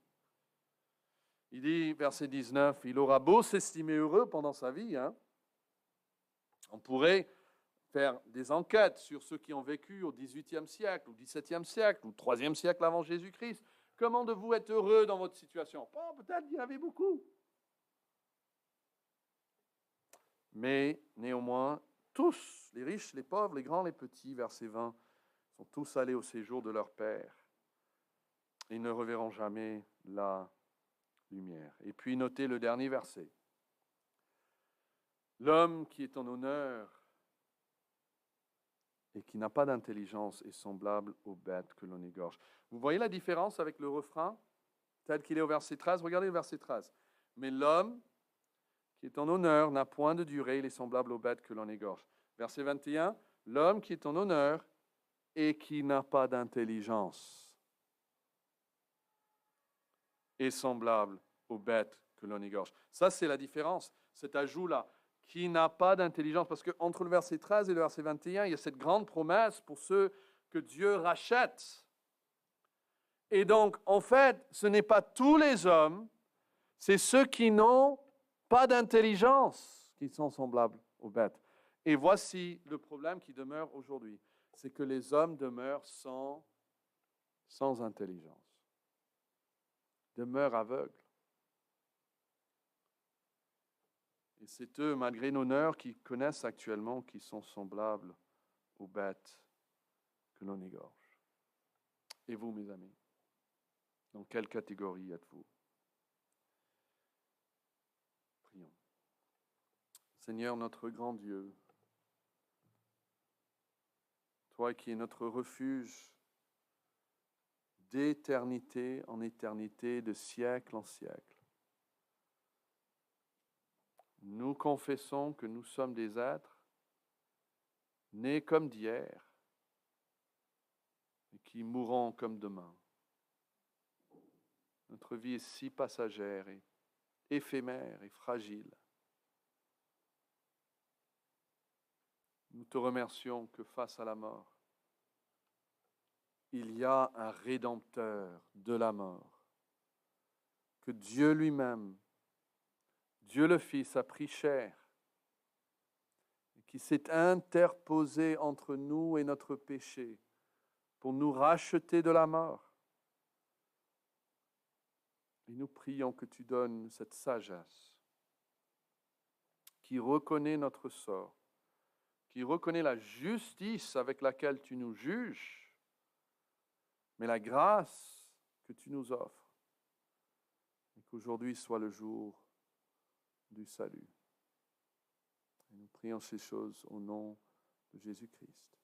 Il dit, verset 19, il aura beau s'estimer heureux pendant sa vie. Hein. On pourrait faire des enquêtes sur ceux qui ont vécu au XVIIIe siècle, au XVIIe siècle, ou au IIIe siècle avant Jésus-Christ. Comment devez-vous être heureux dans votre situation? Peut-être qu'il y en avait beaucoup. Mais néanmoins, tous, les riches, les pauvres, les grands, les petits, verset 20, sont tous allés au séjour de leur Père. Ils ne reverront jamais la lumière. Et puis notez le dernier verset. L'homme qui est en honneur et qui n'a pas d'intelligence est semblable aux bêtes que l'on égorge. Vous voyez la différence avec le refrain tel qu'il est au verset 13? Regardez le verset 13. Mais l'homme qui est en honneur n'a point de durée, il est semblable aux bêtes que l'on égorge. Verset 21, l'homme qui est en honneur et qui n'a pas d'intelligence est semblable aux bêtes que l'on égorge. Ça, c'est la différence, cet ajout-là, qui n'a pas d'intelligence. Parce qu'entre le verset 13 et le verset 21, il y a cette grande promesse pour ceux que Dieu rachète. Et donc, en fait, ce n'est pas tous les hommes, c'est ceux qui n'ont pas d'intelligence qui sont semblables aux bêtes. Et voici le problème qui demeure aujourd'hui, c'est que les hommes demeurent sans intelligence, demeurent aveugles. Et c'est eux, malgré nos honneurs, qui connaissent actuellement, qui sont semblables aux bêtes que l'on égorge. Et vous, mes amis, dans quelle catégorie êtes-vous? Prions. Seigneur, notre grand Dieu, toi qui es notre refuge d'éternité en éternité, de siècle en siècle. Nous confessons que nous sommes des êtres nés comme d'hier et qui mourront comme demain. Notre vie est si passagère et éphémère et fragile. Nous te remercions que face à la mort, il y a un rédempteur de la mort, que Dieu lui-même, Dieu le Fils, a pris chair, et qui s'est interposé entre nous et notre péché pour nous racheter de la mort. Et nous prions que tu donnes cette sagesse qui reconnaît notre sort, qui reconnaît la justice avec laquelle tu nous juges, mais la grâce que tu nous offres, et qu'aujourd'hui soit le jour du salut. Et nous prions ces choses au nom de Jésus-Christ.